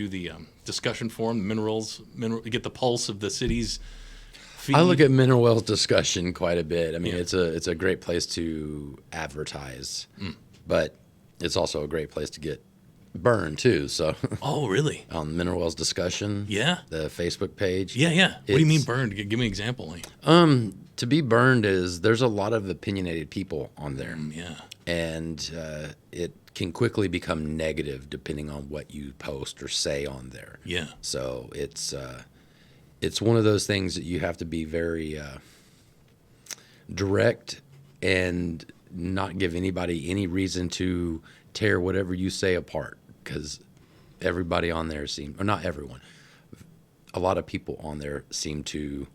do the discussion forum, the get the pulse of the city's feed? I look at Mineral Wells discussion quite a bit. I mean, it's a great place to advertise, but it's also a great place to get burned too. So, oh, really? On Mineral Wells discussion, the Facebook page. Yeah. What do you mean burned? Give me an example. To be burned is there's a lot of opinionated people on there. And it can quickly become negative depending on what you post or say on there. Yeah. So it's one of those things that you have to be very direct and not give anybody any reason to tear whatever you say apart, because everybody on there or not everyone, a lot of people on there seem to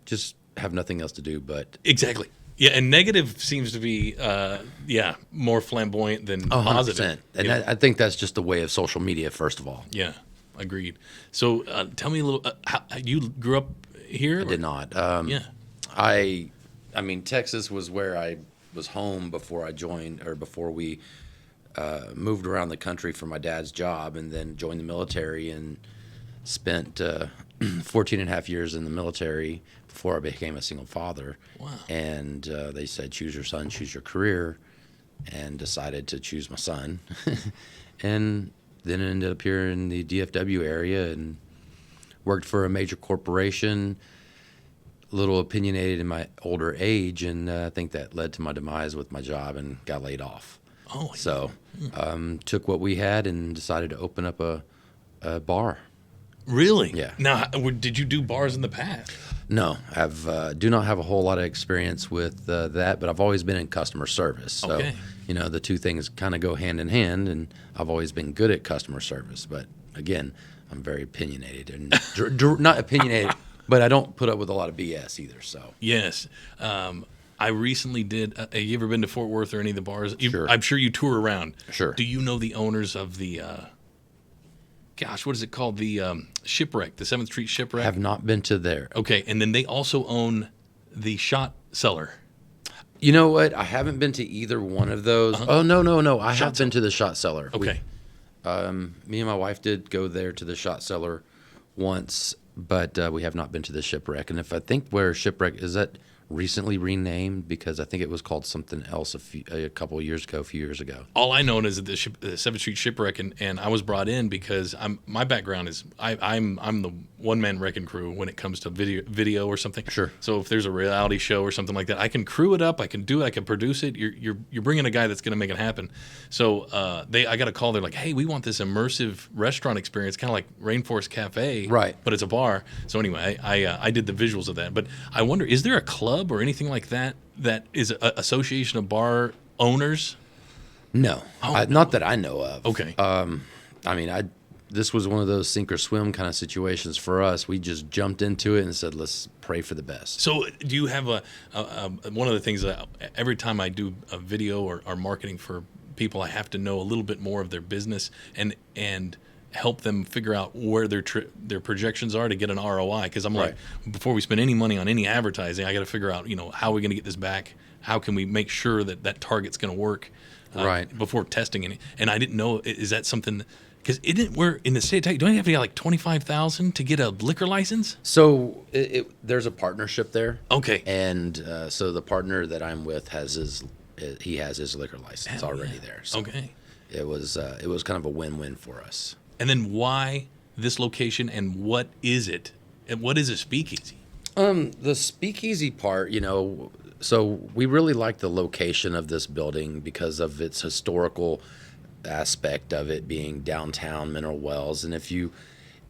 just have nothing else to do but exactly. Yeah, and negative seems to be more flamboyant than 100%. Positive. And I think that's just the way of social media, first of all. Yeah, agreed. So tell me a little. How you grew up here? I did not. I mean, Texas was where I was home before I joined, or before we moved around the country for my dad's job, and then joined the military and spent 14 and a half years in the military before I became a single father. Wow. And they said, choose your son, choose your career, and decided to choose my son. And then ended up here in the DFW area and worked for a major corporation, a little opinionated in my older age, and I think that led to my demise with my job and got laid off. Oh. So took what we had and decided to open up a bar. Really? Yeah. Now, did you do bars in the past? No, I do not have a whole lot of experience with that, but I've always been in customer service. So, the two things kind of go hand in hand, and I've always been good at customer service. But again, I'm very opinionated, and not opinionated, but I don't put up with a lot of BS either. So yes. I recently did. Have you ever been to Fort Worth or any of the bars? Sure. I'm sure you tour around. Sure. Do you know the owners of the? What is it called? The Shipwreck, the 7th Street Shipwreck. Have not been to there. Okay, and then they also own the Shot Cellar. You know what? I haven't been to either one of those. Oh no! I have been to the Shot Cellar. Okay. Me and my wife did go there to the Shot Cellar once, but we have not been to the Shipwreck. And if I think where Shipwreck is, that recently renamed, because I think it was called something else a few years ago. All I know is that the 7th Street Shipwreck, and I was brought in because my background is I'm the one-man wrecking crew when it comes to video or something. Sure. So if there's a reality show or something like that, I can crew it up, I can do it, I can produce it. You're bringing a guy that's going to make it happen. So I got a call. They're like, hey, we want this immersive restaurant experience, kind of like Rainforest Cafe, right? But it's a bar. So anyway, I did the visuals of that. But I wonder, is there a club or anything like that is an association of bar owners? No, not that I know of. Okay. This was one of those sink or swim kind of situations for us. We just jumped into it and said, let's pray for the best. So do you have one of the things that every time I do a video or marketing for people, I have to know a little bit more of their business and help them figure out where their projections are to get an ROI. Because I'm like, before we spend any money on any advertising, I got to figure out, how are we going to get this back? How can we make sure that target's going to work before testing it? And I didn't know, is that something? Because we're in the state of Texas, don't you have to get like $25,000 to get a liquor license? So there's a partnership there. Okay. And so the partner that I'm with has his liquor license already there. So okay. It was kind of a win-win for us. And then why this location, and what is it? And what is a speakeasy? The speakeasy part, so we really like the location of this building because of its historical aspect of it being downtown Mineral Wells. And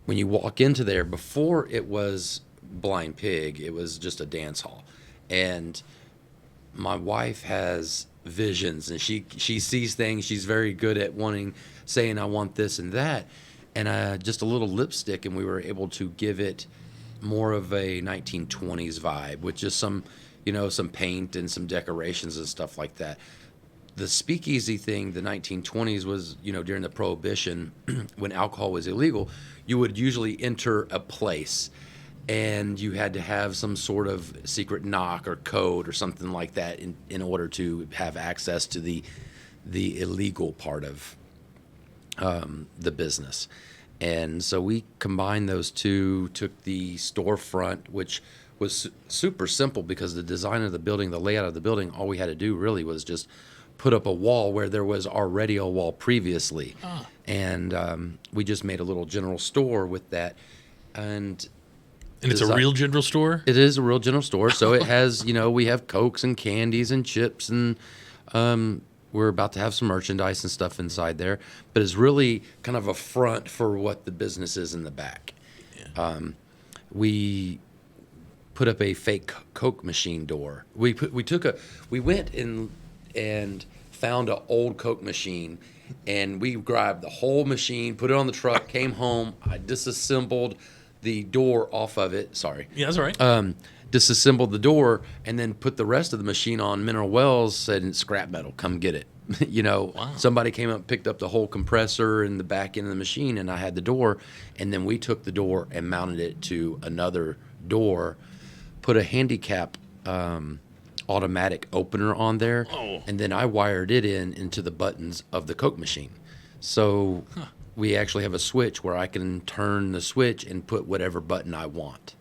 when you walk into there, before it was Blind Pig, it was just a dance hall. And my wife has visions, and she sees things. She's very good at saying I want this and that, and just a little lipstick, and we were able to give it more of a 1920s vibe with just some paint and some decorations and stuff like that. The speakeasy thing, the 1920s was, during the Prohibition, when alcohol was illegal, you would usually enter a place and you had to have some sort of secret knock or code or something like that in order to have access to the illegal part of the business. And so we combined those two, took the storefront, which was super simple because the design of the building, the layout of the building, all we had to do really was just put up a wall where there was already a wall previously. And we just made a little general store with that. And it's a real general store? It is a real general store. So it has, we have Cokes and candies and chips, and we're about to have some merchandise and stuff inside there. But it's really kind of a front for what the business is in the back. Yeah. We put up a fake Coke machine door. We went and found an old Coke machine, and we grabbed the whole machine, put it on the truck, came home. I disassembled the door off of it. Sorry. Yeah, that's all right. Disassembled the door and then put the rest of the machine on mineral wells, said scrap metal, come get it. Wow. Somebody came up, picked up the whole compressor and the back end of the machine, and I had the door. And then we took the door and mounted it to another door, put a handicap automatic opener on there, and then I wired it into the buttons of the Coke machine. So we actually have a switch where I can turn the switch and put whatever button I want.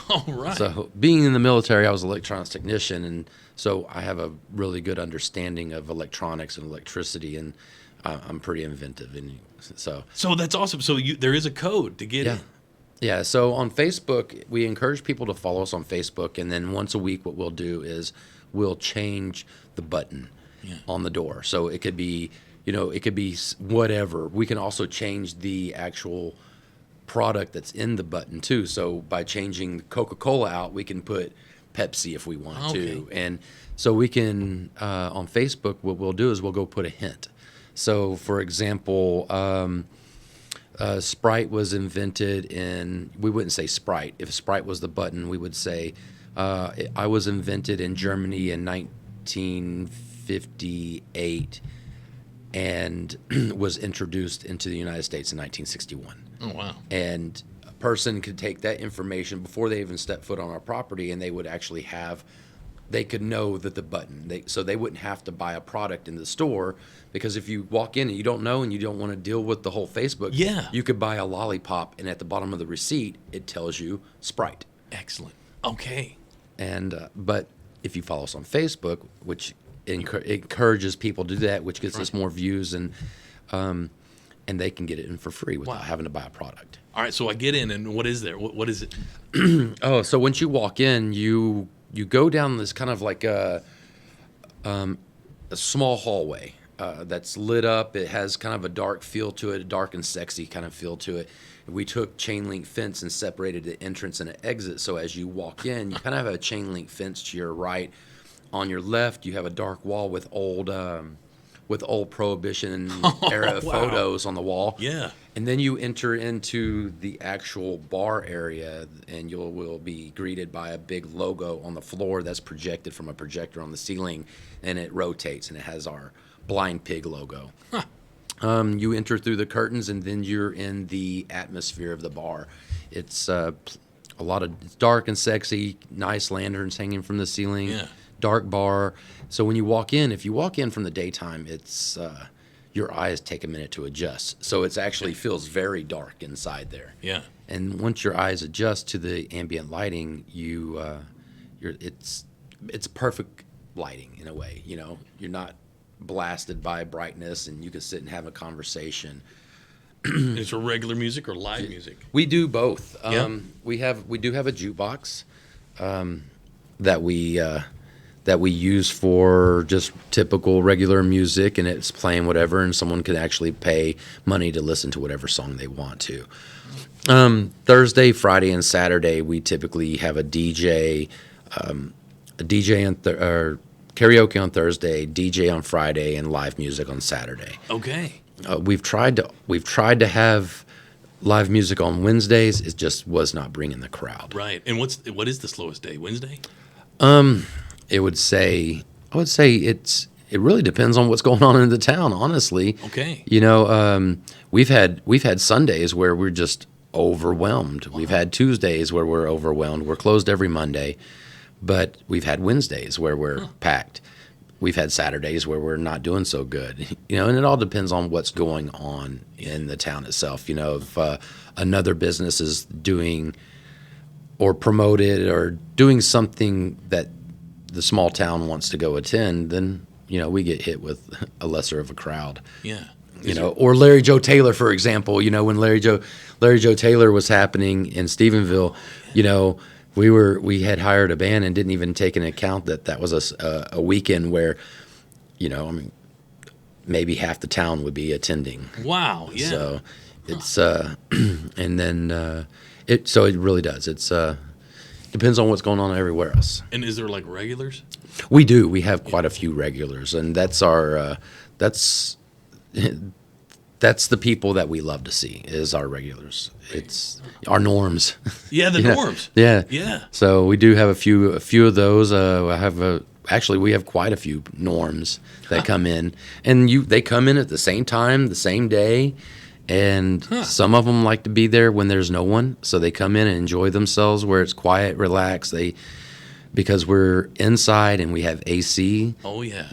All right. So being in the military, I was an electronics technician, and so I have a really good understanding of electronics and electricity, and I'm pretty inventive. And so that's awesome. So there is a code to get in. Yeah, so on Facebook, we encourage people to follow us on Facebook, and then once a week what we'll do is we'll change the button on the door. So it could be, it could be whatever. We can also change the actual product that's in the button too. So by changing Coca-Cola out, we can put Pepsi if we want to. And so we can, on Facebook, what we'll do is we'll go put a hint. So for example, Sprite was invented we wouldn't say Sprite. If Sprite was the button, we would say, I was invented in Germany in 1958 and was introduced into the United States in 1961. Oh, wow. And a person could take that information before they even step foot on our property, and they would actually they could know that the button, so they wouldn't have to buy a product in the store, because if you walk in and you don't know and you don't want to deal with the whole Facebook, you could buy a lollipop, and at the bottom of the receipt, it tells you Sprite. Excellent. Okay. And but if you follow us on Facebook, which encourages people to do that, which gets us more views, and they can get it in for free without having to buy a product. All right, so I get in, and what is there? What is it? So once you walk in, you go down this kind of like a small hallway that's lit up. It has kind of a dark feel to it, a dark and sexy kind of feel to it. We took chain link fence and separated the entrance and the exit. So as you walk in, you kind of have a chain link fence to your right. On your left, you have a dark wall with old Prohibition era photos on the wall. Yeah. And then you enter into the actual bar area, and you will be greeted by a big logo on the floor that's projected from a projector on the ceiling, and it rotates, and it has our Blind Pig logo. Huh. You enter through the curtains, and then you're in the atmosphere of the bar. It's it's dark and sexy, nice lanterns hanging from the ceiling. Yeah. Dark bar. So when you walk in, if you walk in from the daytime, it's your eyes take a minute to adjust. So it actually feels very dark inside there. Yeah. And once your eyes adjust to the ambient lighting, it's perfect lighting in a way. You're not blasted by brightness, and you can sit and have a conversation. Is it regular music or live music? We do both. Yeah. We do have a jukebox that we use for just typical regular music, and it's playing whatever, and someone can actually pay money to listen to whatever song they want to. Thursday, Friday, and Saturday, we typically have a DJ, or karaoke on Thursday, DJ on Friday, and live music on Saturday. Okay. We've tried to have live music on Wednesdays. It just was not bringing the crowd. Right. And what is the slowest day? Wednesday? I would say it really depends on what's going on in the town, honestly. Okay. We've had Sundays where we're just overwhelmed. Wow. We've had Tuesdays where we're overwhelmed. We're closed every Monday, but we've had Wednesdays where we're packed. we've had Saturdays where we're not doing so good, and it all depends on what's going on in the town itself. If another business is doing or promoted or doing something that the small town wants to go attend, then, we get hit with a lesser of a crowd. Yeah. Or Larry Joe Taylor, for example, when Larry Joe Taylor was happening in Stephenville, we had hired a band and didn't even take into account that was a weekend where, maybe half the town would be attending. Wow. Yeah. So it's, and then, it really does. It's, depends on what's going on everywhere else. And is there like regulars? We do. We have quite a few regulars, and that's our, that's the people that we love to see is our regulars. It's our norms. Yeah, the norms. Yeah. Yeah. So we do have a few of those. Actually, we have quite a few norms that come in, and they come in at the same time, the same day, and some of them like to be there when there's no one, so they come in and enjoy themselves where it's quiet, relaxed. Because we're inside and we have AC. Oh yeah.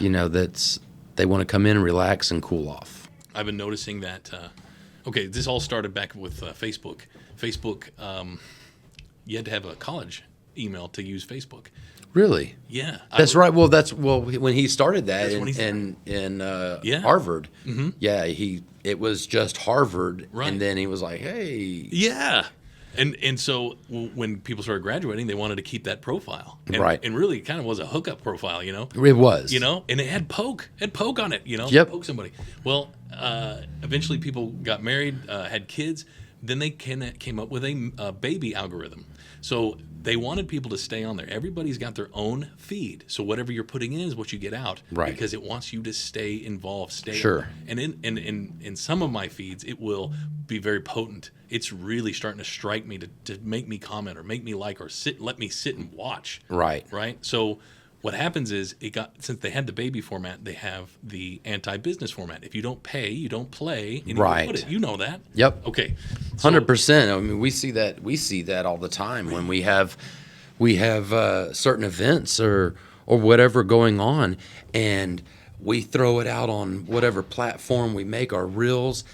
They want to come in and relax and cool off. I've been noticing that. Okay, this all started back with Facebook. Facebook, you had to have a college email to use Facebook. Really? Yeah. That's right. Well, when he started that in Harvard. Mm-hmm. Yeah, it was just Harvard, right. And then he was like, "Hey." Yeah. And so when people started graduating, they wanted to keep that profile. Right. And really it kind of was a hookup profile, It was. and it had poke on it, Yep. poke somebody. Well, eventually people got married, had kids. Then they came up with a baby algorithm. So they wanted people to stay on there. Everybody's got their own feed. So whatever you're putting in is what you get out. Right. Because it wants you to stay involved, Sure. And in some of my feeds, it will be very potent. It's really starting to strike me to make me comment or make me like or let me sit and watch. Right. Right. So what happens is since they had the baby format, they have the anti-business format. If you don't pay, you don't play. And right. You put it. You know that. Yep. Okay. 100%. I mean, we see that all the time when we have certain events or whatever going on, and we throw it out on whatever platform we make our reels.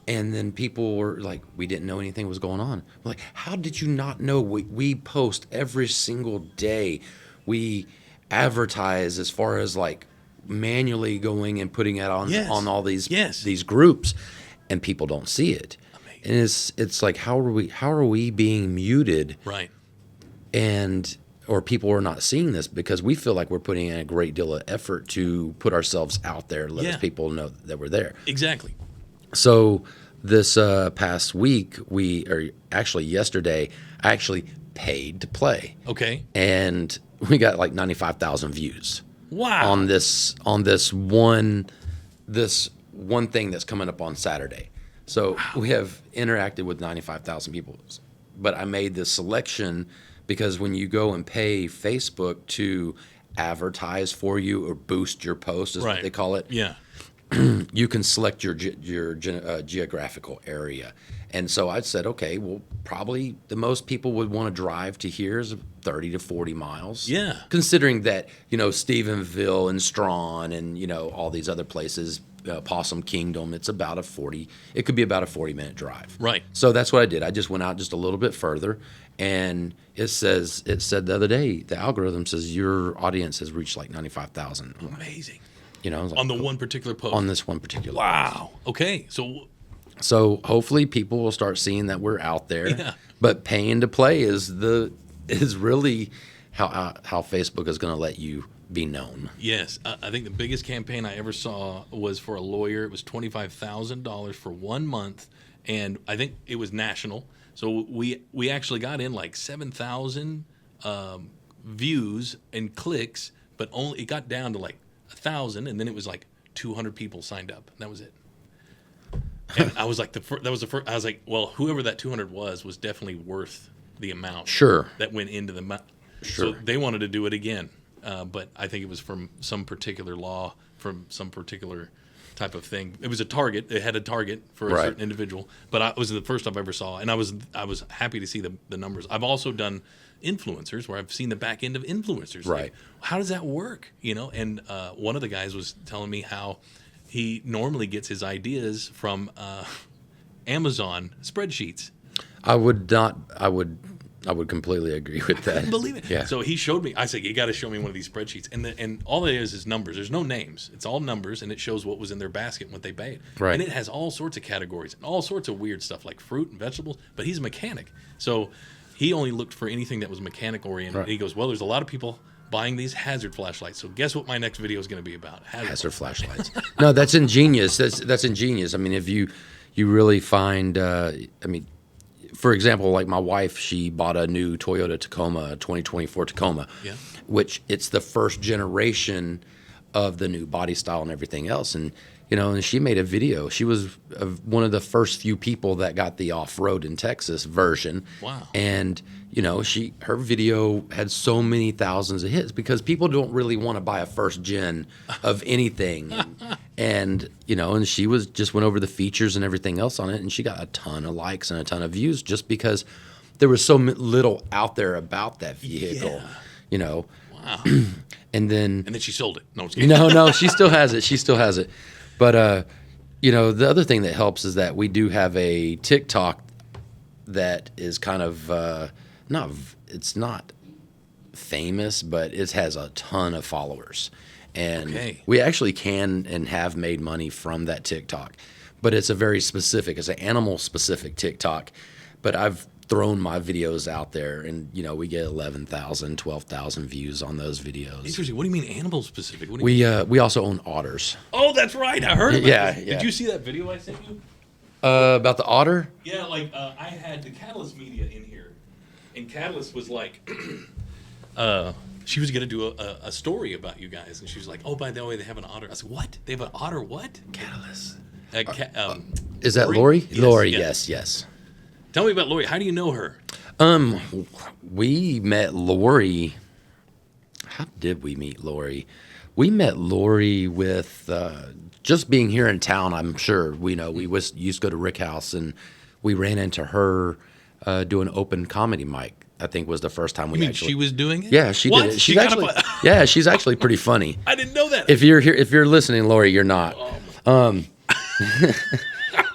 And then people were like, we didn't know anything was going on. We're like, how did you not know? We post every single day. We advertise as far as like manually going and putting it on all these groups, and people don't see it. Amazing. And it's like, how are we being muted? Right. Or people are not seeing this because we feel like we're putting in a great deal of effort to put ourselves out there, let people know that we're there. Exactly. So this past week, yesterday, I actually paid to play. Okay. And we got like 95,000 views. Wow. On this one thing that's coming up on Saturday. So we have interacted with 95,000 people. But I made this selection because when you go and pay Facebook to advertise for you or boost your post, is what they call it. Yeah. You can select your geographical area. And so I said, okay, well, probably the most people would want to drive to here is 30 to 40 miles. Yeah. Considering that, Stephenville and Strawn and, all these other places, Possum Kingdom, it could be about a 40-minute drive. Right. So that's what I did. I just went out just a little bit further, and it said the other day, the algorithm says your audience has reached like 95,000. Amazing. Like, on the one particular post. On this one particular Wow. post. Okay. So hopefully people will start seeing that we're out there. Yeah. But paying to play is really how Facebook is going to let you be known. Yes. I think the biggest campaign I ever saw was for a lawyer. It was $25,000 for 1 month, and I think it was national. So we actually got in like 7,000 views and clicks, but it got down to like 1,000, and then it was like 200 people signed up. That was it. And I was like, that was the first. I was like, well, whoever that 200 was definitely worth the amount. Sure. That went into the. Sure. So they wanted to do it again, but I think it was from some particular law from some particular type of thing. It was a target. It had a target for a Right. certain individual, but it was the first I've ever saw, and I was happy to see the numbers. I've also done influencers where I've seen the back end of influencers. Right. Like, how does that work? And one of the guys was telling me how he normally gets his ideas from Amazon spreadsheets. I would completely agree with that. I couldn't believe it. Yeah. So he showed me. I said, "You got to show me one of these spreadsheets." And all it is numbers. There's no names. It's all numbers, and it shows what was in their basket and what they paid. Right. And it has all sorts of categories and all sorts of weird stuff like fruit and vegetables. But he's a mechanic, so he only looked for anything that was mechanic oriented. Right. He goes, "Well, there's a lot of people buying these hazard flashlights. So guess what my next video is going to be about? Hazard flashlights. No, that's ingenious. That's ingenious. I mean, if you really find, for example, like my wife, she bought a new Toyota Tacoma, a 2024 Tacoma, Yeah. which it's the first generation of the new body style and everything else. And she made a video. She was one of the first few people that got the off-road in Texas version. Wow. And her video had so many thousands of hits because people don't really want to buy a first gen of anything. And she went over the features and everything else on it, and she got a ton of likes and a ton of views just because there was so little out there about that vehicle. Wow. And then she sold it. No, I'm just kidding. no, she still has it. She still has it. But the other thing that helps is that we do have a TikTok that is kind of it's not famous, but it has a ton of followers. And we actually can and have made money from that TikTok. But it's it's an animal specific TikTok. But I've thrown my videos out there, and we get 11,000, 12,000 views on those videos. Interesting. What do you mean animal specific? What do you mean? We also own otters. Oh, that's right. I heard about Yeah, this. yeah. Did you see that video I sent you? About the otter? Yeah, I had the Catalyst media in here, and Catalyst was like, she was going to do a story about you guys, and she was like, "Oh, by the way, they have an otter." I said, "What? They have an otter? What?" Catalyst. Is that Lori? Yes, Lori, yes. yes. Tell me about Lori. How do you know her? We met Lori. How did we meet Lori? We met Lori with just being here in town. I'm sure we used to go to Rick House, and we ran into her doing open comedy mic. I think was the first time we. You mean she was doing it? Yeah, she What? did it. She She's got actually, up yeah, she's actually pretty funny. I didn't know that. If you're here, if you're listening, Lori, you're not.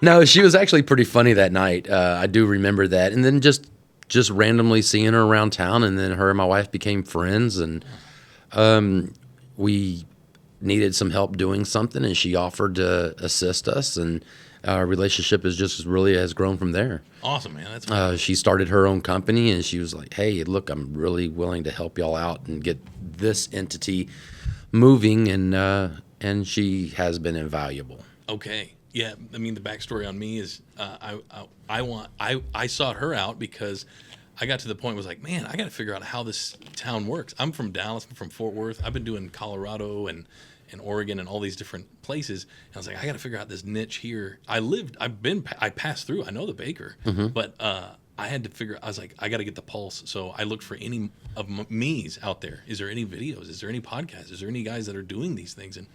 No, she was actually pretty funny that night. I do remember that, and then just randomly seeing her around town, and then her and my wife became friends, and we needed some help doing something, and she offered to assist us, and our relationship has grown from there. Awesome, man. That's cool. She started her own company, and she was like, "Hey, look, I'm really willing to help y'all out and get this entity moving," and she has been invaluable. Okay. Yeah, I mean the backstory on me is I sought her out because I got to the point was like, man, I got to figure out how this town works. I'm from Dallas, I'm from Fort Worth. I've been doing Colorado and Oregon and all these different places. And I was like, I got to figure out this niche here. I passed through. I know the baker, but I had to figure. I was like, I got to get the pulse. So I looked for any of me's out there. Is there any videos? Is there any podcasts? Is there any guys that are doing these things? And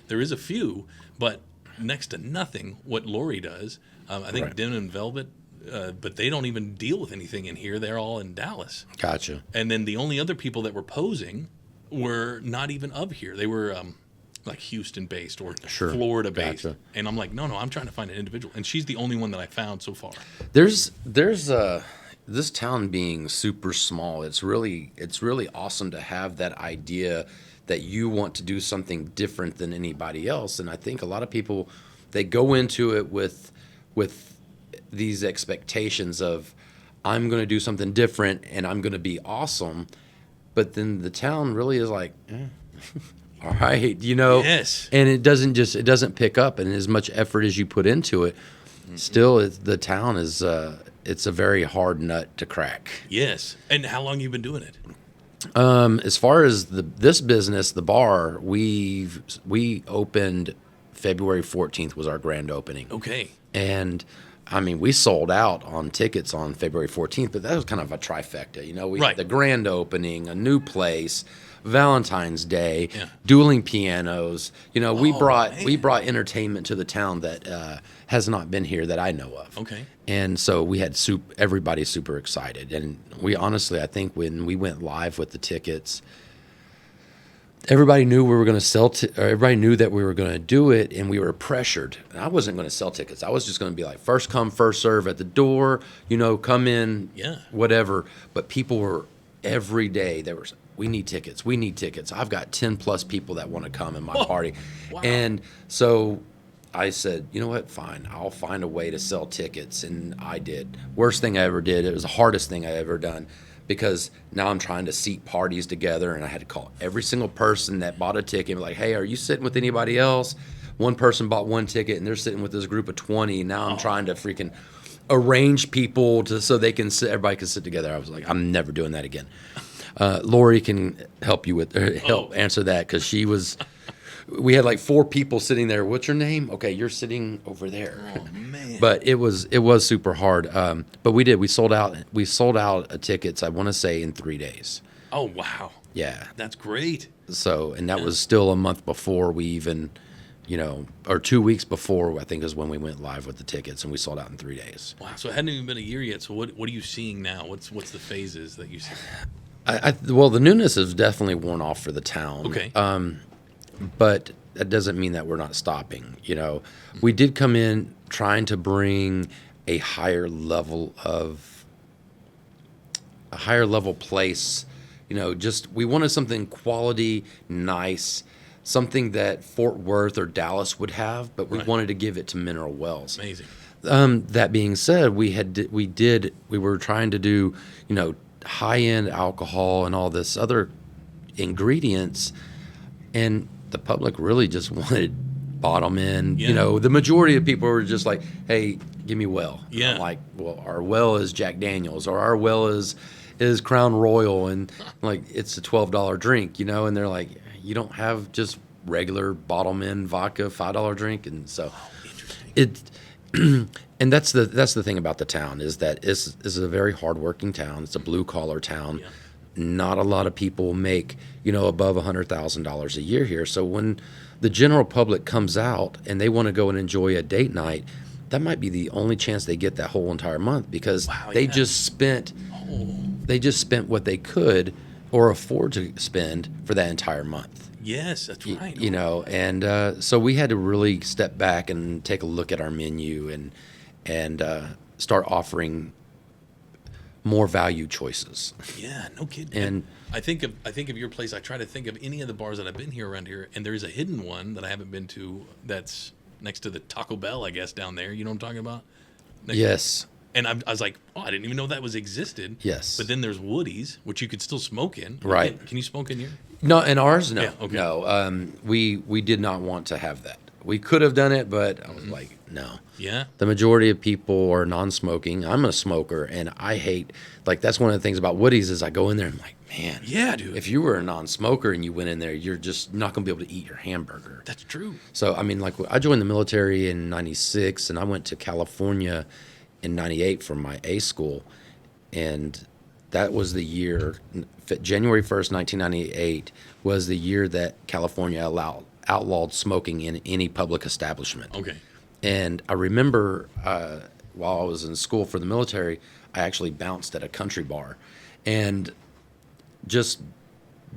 there is a few, but next to nothing what Lori does. I think Denim and Velvet, but they don't even deal with anything in here. They're all in Dallas. Gotcha. And then the only other people that were posing were not even of here. They were like Houston-based or Florida-based. Gotcha. And I'm like, no, I'm trying to find an individual. And she's the only one that I found so far. There's this town being super small. It's really awesome to have that idea that you want to do something different than anybody else. And I think a lot of people, they go into it with these expectations of, I'm going to do something different and I'm going to be awesome. But then the town really is like, all right, Yes. and it doesn't pick up. And as much effort as you put into it, still the town is, it's a very hard nut to crack. Yes. And how long you been doing it? As far as this business, the bar, we opened February 14th was our grand opening. Okay. And I mean, we sold out on tickets on February 14th, but that was kind of a trifecta. You know, we Right. had the grand opening, a new place, Valentine's Day, Yeah. dueling pianos. You know, we Oh, man. brought entertainment to the town that has not been here that I know of. Okay. And so we had everybody super excited. And we honestly, I think when we went live with the tickets, everybody knew we were going to everybody knew that we were going to do it, and we were pressured. And I wasn't going to sell tickets. I was just going to be like, first come, first serve at the door, you know, come in, Yeah. whatever. But people were, every day, we need tickets. We need tickets. I've got 10 plus people that want to come in my party. Wow. And so I said, you know what, fine. I'll find a way to sell tickets. And I did. Worst thing I ever did. It was the hardest thing I ever done, because now I'm trying to seat parties together, and I had to call every single person that bought a ticket and be like, hey, are you sitting with anybody else? One person bought one ticket, and they're sitting with this group of 20. Now I'm trying to freaking arrange people so they can sit, everybody can sit together. I was like, I'm never doing that again. Lori can help answer that, because we had like 4 people sitting there. What's your name? Okay, you're sitting over there. Oh, man. But it was super hard. But we did. We sold out tickets, I want to say, in 3 days. Oh, wow. Yeah. That's great. So, and that was still a month before we even, you know, or 2 weeks before, I think, is when we went live with the tickets, and we sold out in 3 days. Wow. So it hadn't even been a year yet. So what are you seeing now? What's the phases that you see? Well, the newness has definitely worn off for the town. Okay. But that doesn't mean that we're not stopping. You know, we did come in trying to bring a higher level place. You know, just we wanted something quality, nice, something that Fort Worth or Dallas would have, but we wanted to give it to Mineral Wells. Amazing. That being said, we were trying to do, you know, high-end alcohol and all this other ingredients, and the public really just wanted bottom end. Yeah. You know, the majority of people were just like, hey, give me well. Yeah. I'm like, well, our well is Jack Daniels, or our well is Crown Royal, and like, it's a $12 drink, you know, and they're like, you don't have just regular bottom end vodka $5 drink. And so Interesting. and that's the thing about the town, is that this is a very hardworking town. It's a blue collar town. Yeah. Not a lot of people make, you know, above $100,000 a year here. So when the general public comes out and they want to go and enjoy a date night, that might be the only chance they get that whole entire month, because they just spent what they could or afford to spend for that entire month. Yes, that's right. You know, and so we had to really step back and take a look at our menu and start offering more value choices. Yeah, no kidding. And I think of your place. I try to think of any of the bars that I've been here around here, and there is a hidden one that I haven't been to that's next to the Taco Bell, I guess, down there. You know what I'm talking about? yes, And I was like, oh, I didn't even know that was existed. Yes. But then there's Woody's, which you could still smoke in. Right. Can you smoke in here? no, in ours, no, Yeah, okay. no. We did not want to have that. We could have done it, but I was like, no. Yeah. The majority of people are non-smoking. I'm a smoker, and I hate, like, that's one of the things about Woody's is I go in there and I'm like, man, Yeah, dude. if you were a non-smoker and you went in there, you're just not going to be able to eat your hamburger. That's true. So, I mean, like, I joined the military in 96, and I went to California in 98 for my A school, and that was the year, January 1st, 1998, was the year that California outlawed smoking in any public establishment. Okay. And I remember while I was in school for the military, I actually bounced at a country bar. And just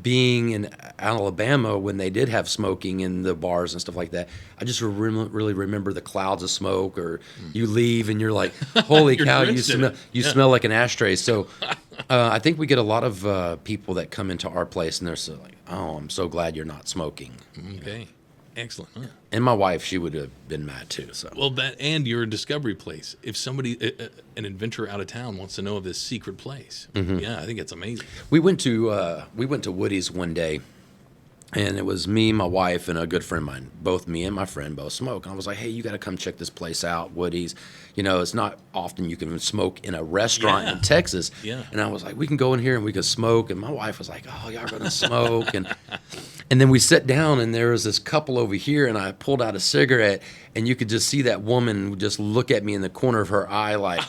being in Alabama when they did have smoking in the bars and stuff like that, I just really remember the clouds of smoke, or you leave and you're like, holy You're cow, drenched in it. you Yeah. smell like an ashtray. So I think we get a lot of people that come into our place and they're so like, oh, I'm so glad you're not smoking. Okay. Excellent. Huh? And my wife, she would have been mad too. So Well, that and your discovery place. If somebody, an adventurer out of town, wants to know of this secret place, yeah, I think it's amazing. we went to Woody's one day, and it was me, my wife, and a good friend of mine. Both me and my friend both smoke. And I was like, hey, you got to come check this place out, Woody's. You know, it's not often you can smoke in a restaurant Yeah. in Texas. Yeah. And I was like, we can go in here and we can smoke. And my wife was like, oh, y'all going to smoke. And then we sat down, and there was this couple over here, and I pulled out a cigarette, and you could just see that woman just look at me in the corner of her eye like,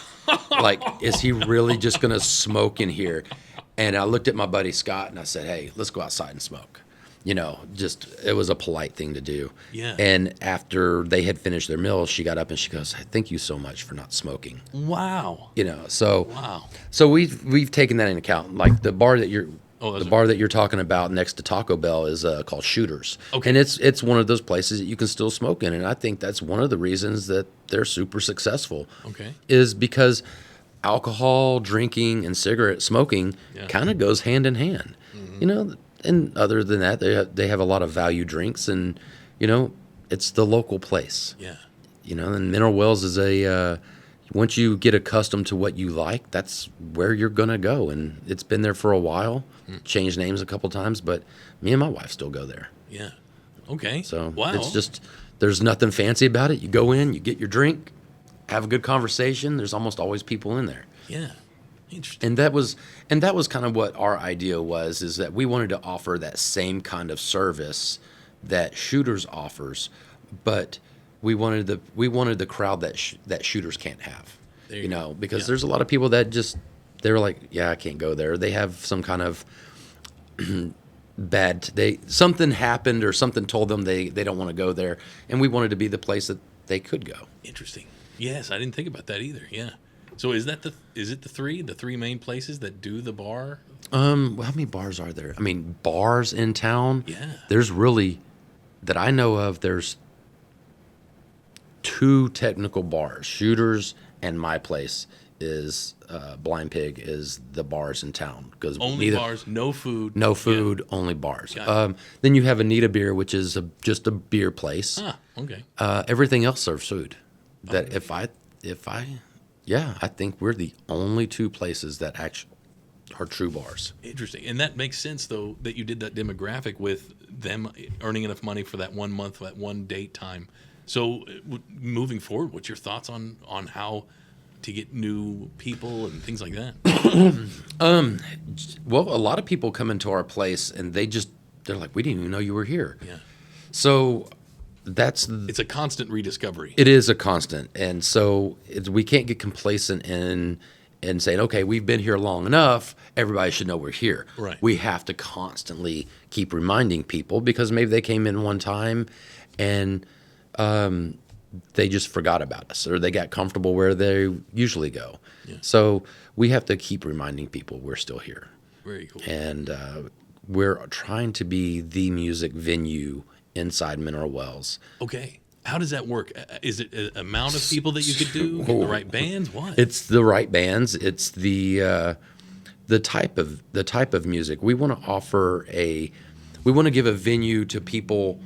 is he really just going to smoke in here? And I looked at my buddy Scott, and I said, hey, let's go outside and smoke. You know, just it was a polite thing to do. Yeah. And after they had finished their meal, she got up and she goes, thank you so much for not smoking. Wow. You know, so Wow. so we've taken that into account. Like the bar that you're that's bar that you're talking about next to Taco Bell is called Shooters. Okay. And it's one of those places that you can still smoke in, and I think that's one of the reasons that they're super successful. Okay. Is because alcohol, drinking, and cigarette smoking kind of goes hand in hand. You know, and other than that, they have a lot of value drinks, and you know, it's the local place. Yeah. You know, and Mineral Wells is once you get accustomed to what you like, that's where you're gonna go, and it's been there for a while. Changed names a couple times, but me and my wife still go there. Yeah. Okay. So wow. it's just, there's nothing fancy about it. You go in, you get your drink, have a good conversation. There's almost always people in there. Yeah. Interesting. And that was kind of what our idea was, is that we wanted to offer that same kind of service that Shooters offers, but we wanted the crowd that Shooters can't have. You know, because there's a lot of people that just, they're like, yeah, I can't go there. They have some kind of something happened or something told them they don't want to go there, and we wanted to be the place that they could go. Interesting. Yes, I didn't think about that either. Yeah. So is it the three main places that do the bar? Well, how many bars are there? I mean, bars in town. Yeah. There's really, that I know of, there's 2 technical bars. Shooters and my place is Blind Pig is the bars in town, because Only bars, no food. no food, only bars. Got it. Then you have Anita Beer, which is just a beer place. Ah, okay. Everything else serves food. That I think we're the only 2 places that actually are true bars. Interesting. And that makes sense, though, that you did that demographic with them earning enough money for that 1 month, that one date time. So moving forward, what's your thoughts on how to get new people and things like that? Well, a lot of people come into our place and they're like, we didn't even know you were here. Yeah. So it's a constant rediscovery. It is a constant. And so we can't get complacent in saying, okay, we've been here long enough, everybody should know we're here. Right. We have to constantly keep reminding people, because maybe they came in one time and they just forgot about us, or they got comfortable where they usually go. Yeah. So we have to keep reminding people we're still here. Very cool. And we're trying to be the music venue inside Mineral Wells. Okay. How does that work? Is it an amount of people that you could do? The right bands? What? It's the right bands. It's the type of music. We want to give a venue to people,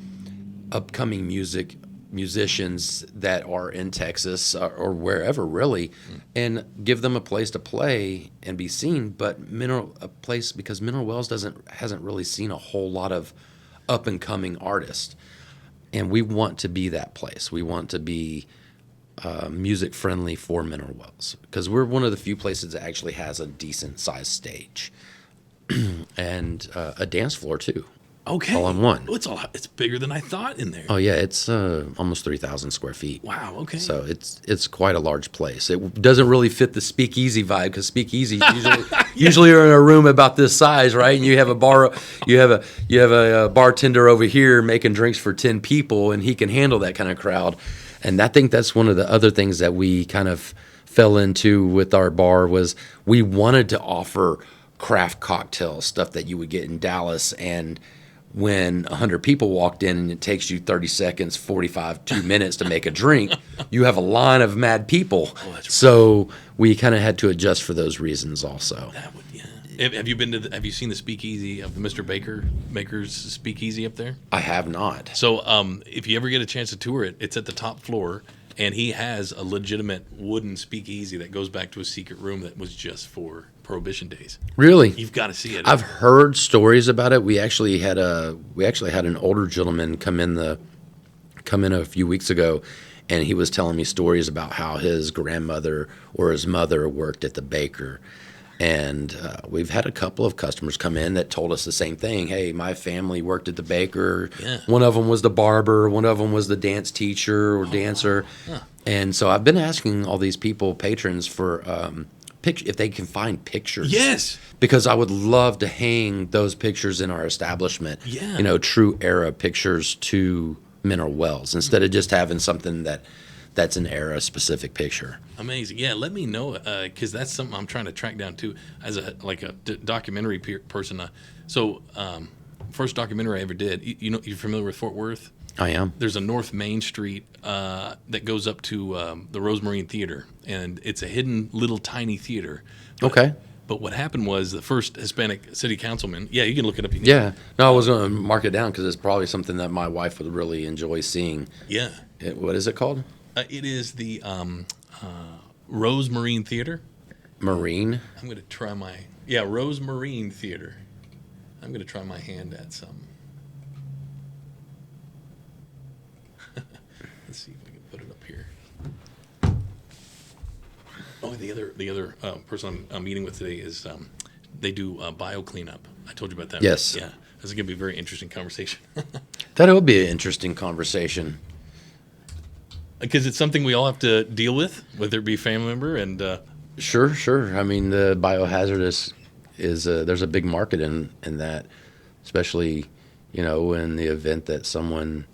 upcoming musicians that are in Texas or wherever, really, and give them a place to play and be seen. But because Mineral Wells hasn't really seen a whole lot of up and coming artists, and we want to be that place. We want to be music friendly for Mineral Wells, because we're one of the few places that actually has a decent sized stage and a dance floor too. Okay. All in one. Oh, it's bigger than I thought in there. Oh yeah, it's almost 3,000 square feet. Wow. Okay. So it's quite a large place. It doesn't really fit the Speakeasy vibe, because Speakeasy usually are in a room about this size, right? And you have a bar, you have a bartender over here making drinks for 10 people, and he can handle that kind of crowd. And I think that's one of the other things that we kind of fell into with our bar, was we wanted to offer craft cocktail stuff that you would get in Dallas, and when 100 people walked in and it takes you 30 seconds, 2 minutes to make a drink, you have a line of mad people. Oh, that's right. So we kind of had to adjust for those reasons also. That would, yeah. Have you seen the Speakeasy of Mr. Baker's Speakeasy up there? I have not. So if you ever get a chance to tour it, it's at the top floor, and he has a legitimate wooden speakeasy that goes back to a secret room that was just for Prohibition days. Really? You've got to see it. I've heard stories about it. We actually had an older gentleman come in a few weeks ago, and he was telling me stories about how his grandmother or his mother worked at the Baker. And we've had a couple of customers come in that told us the same thing. Hey, my family worked at the baker. Yeah. One of them was the barber. One of them was the dance teacher or dancer. Huh. And so I've been asking all these people, patrons, for if they can find pictures. Yes. Because I would love to hang those pictures in our establishment. Yeah. You know, true era pictures to mineral wells instead of just having something that's an era specific picture. Amazing. Yeah, let me know because that's something I'm trying to track down too as a documentary person. First documentary I ever did. You're familiar with Fort Worth? I am. There's a North Main Street that goes up to the Rose Marine Theater, and it's a hidden little tiny theater. Okay. But what happened was the first Hispanic city councilman. Yeah, you can look it up. Yeah. No, I was going to mark it down because it's probably something that my wife would really enjoy seeing. Yeah. What is it called? It is the Rose Marine Theater. Marine? I'm going to try Rose Marine Theater. I'm going to try my hand at some. Let's see if I can put it up here. Oh, the other person I'm meeting with today is they do bio cleanup. I told you about that. Yes. Right? Yeah. This is going to be a very interesting conversation. That would be an interesting conversation. Because it's something we all have to deal with, whether it be a family member and. Sure. I mean, the biohazardous is there's a big market in that, especially, in the event that someone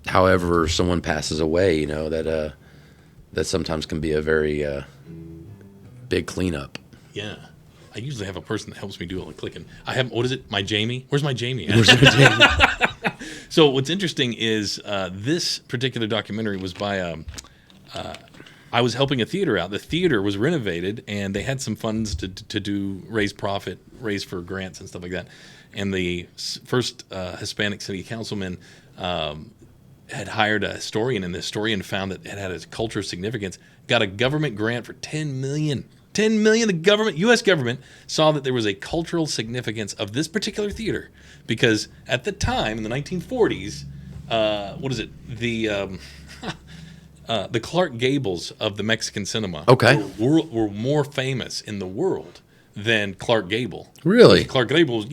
passes away, that sometimes can be a very big cleanup. Yeah. I usually have a person that helps me do all the clicking. I have, what is it? My Jamie? Where's my Jamie? So what's interesting is this particular documentary was by, I was helping a theater out. The theater was renovated, and they had some funds to raise for grants and stuff like that. And the first Hispanic city councilman had hired a historian, and the historian found that it had a cultural significance, got a government grant for $10 million. $10 million, the government, U.S. government, saw that there was a cultural significance of this particular theater because at the time, in the 1940s, the Clark Gables of the Mexican cinema were more famous in the world than Clark Gable. Really? Clark Gable,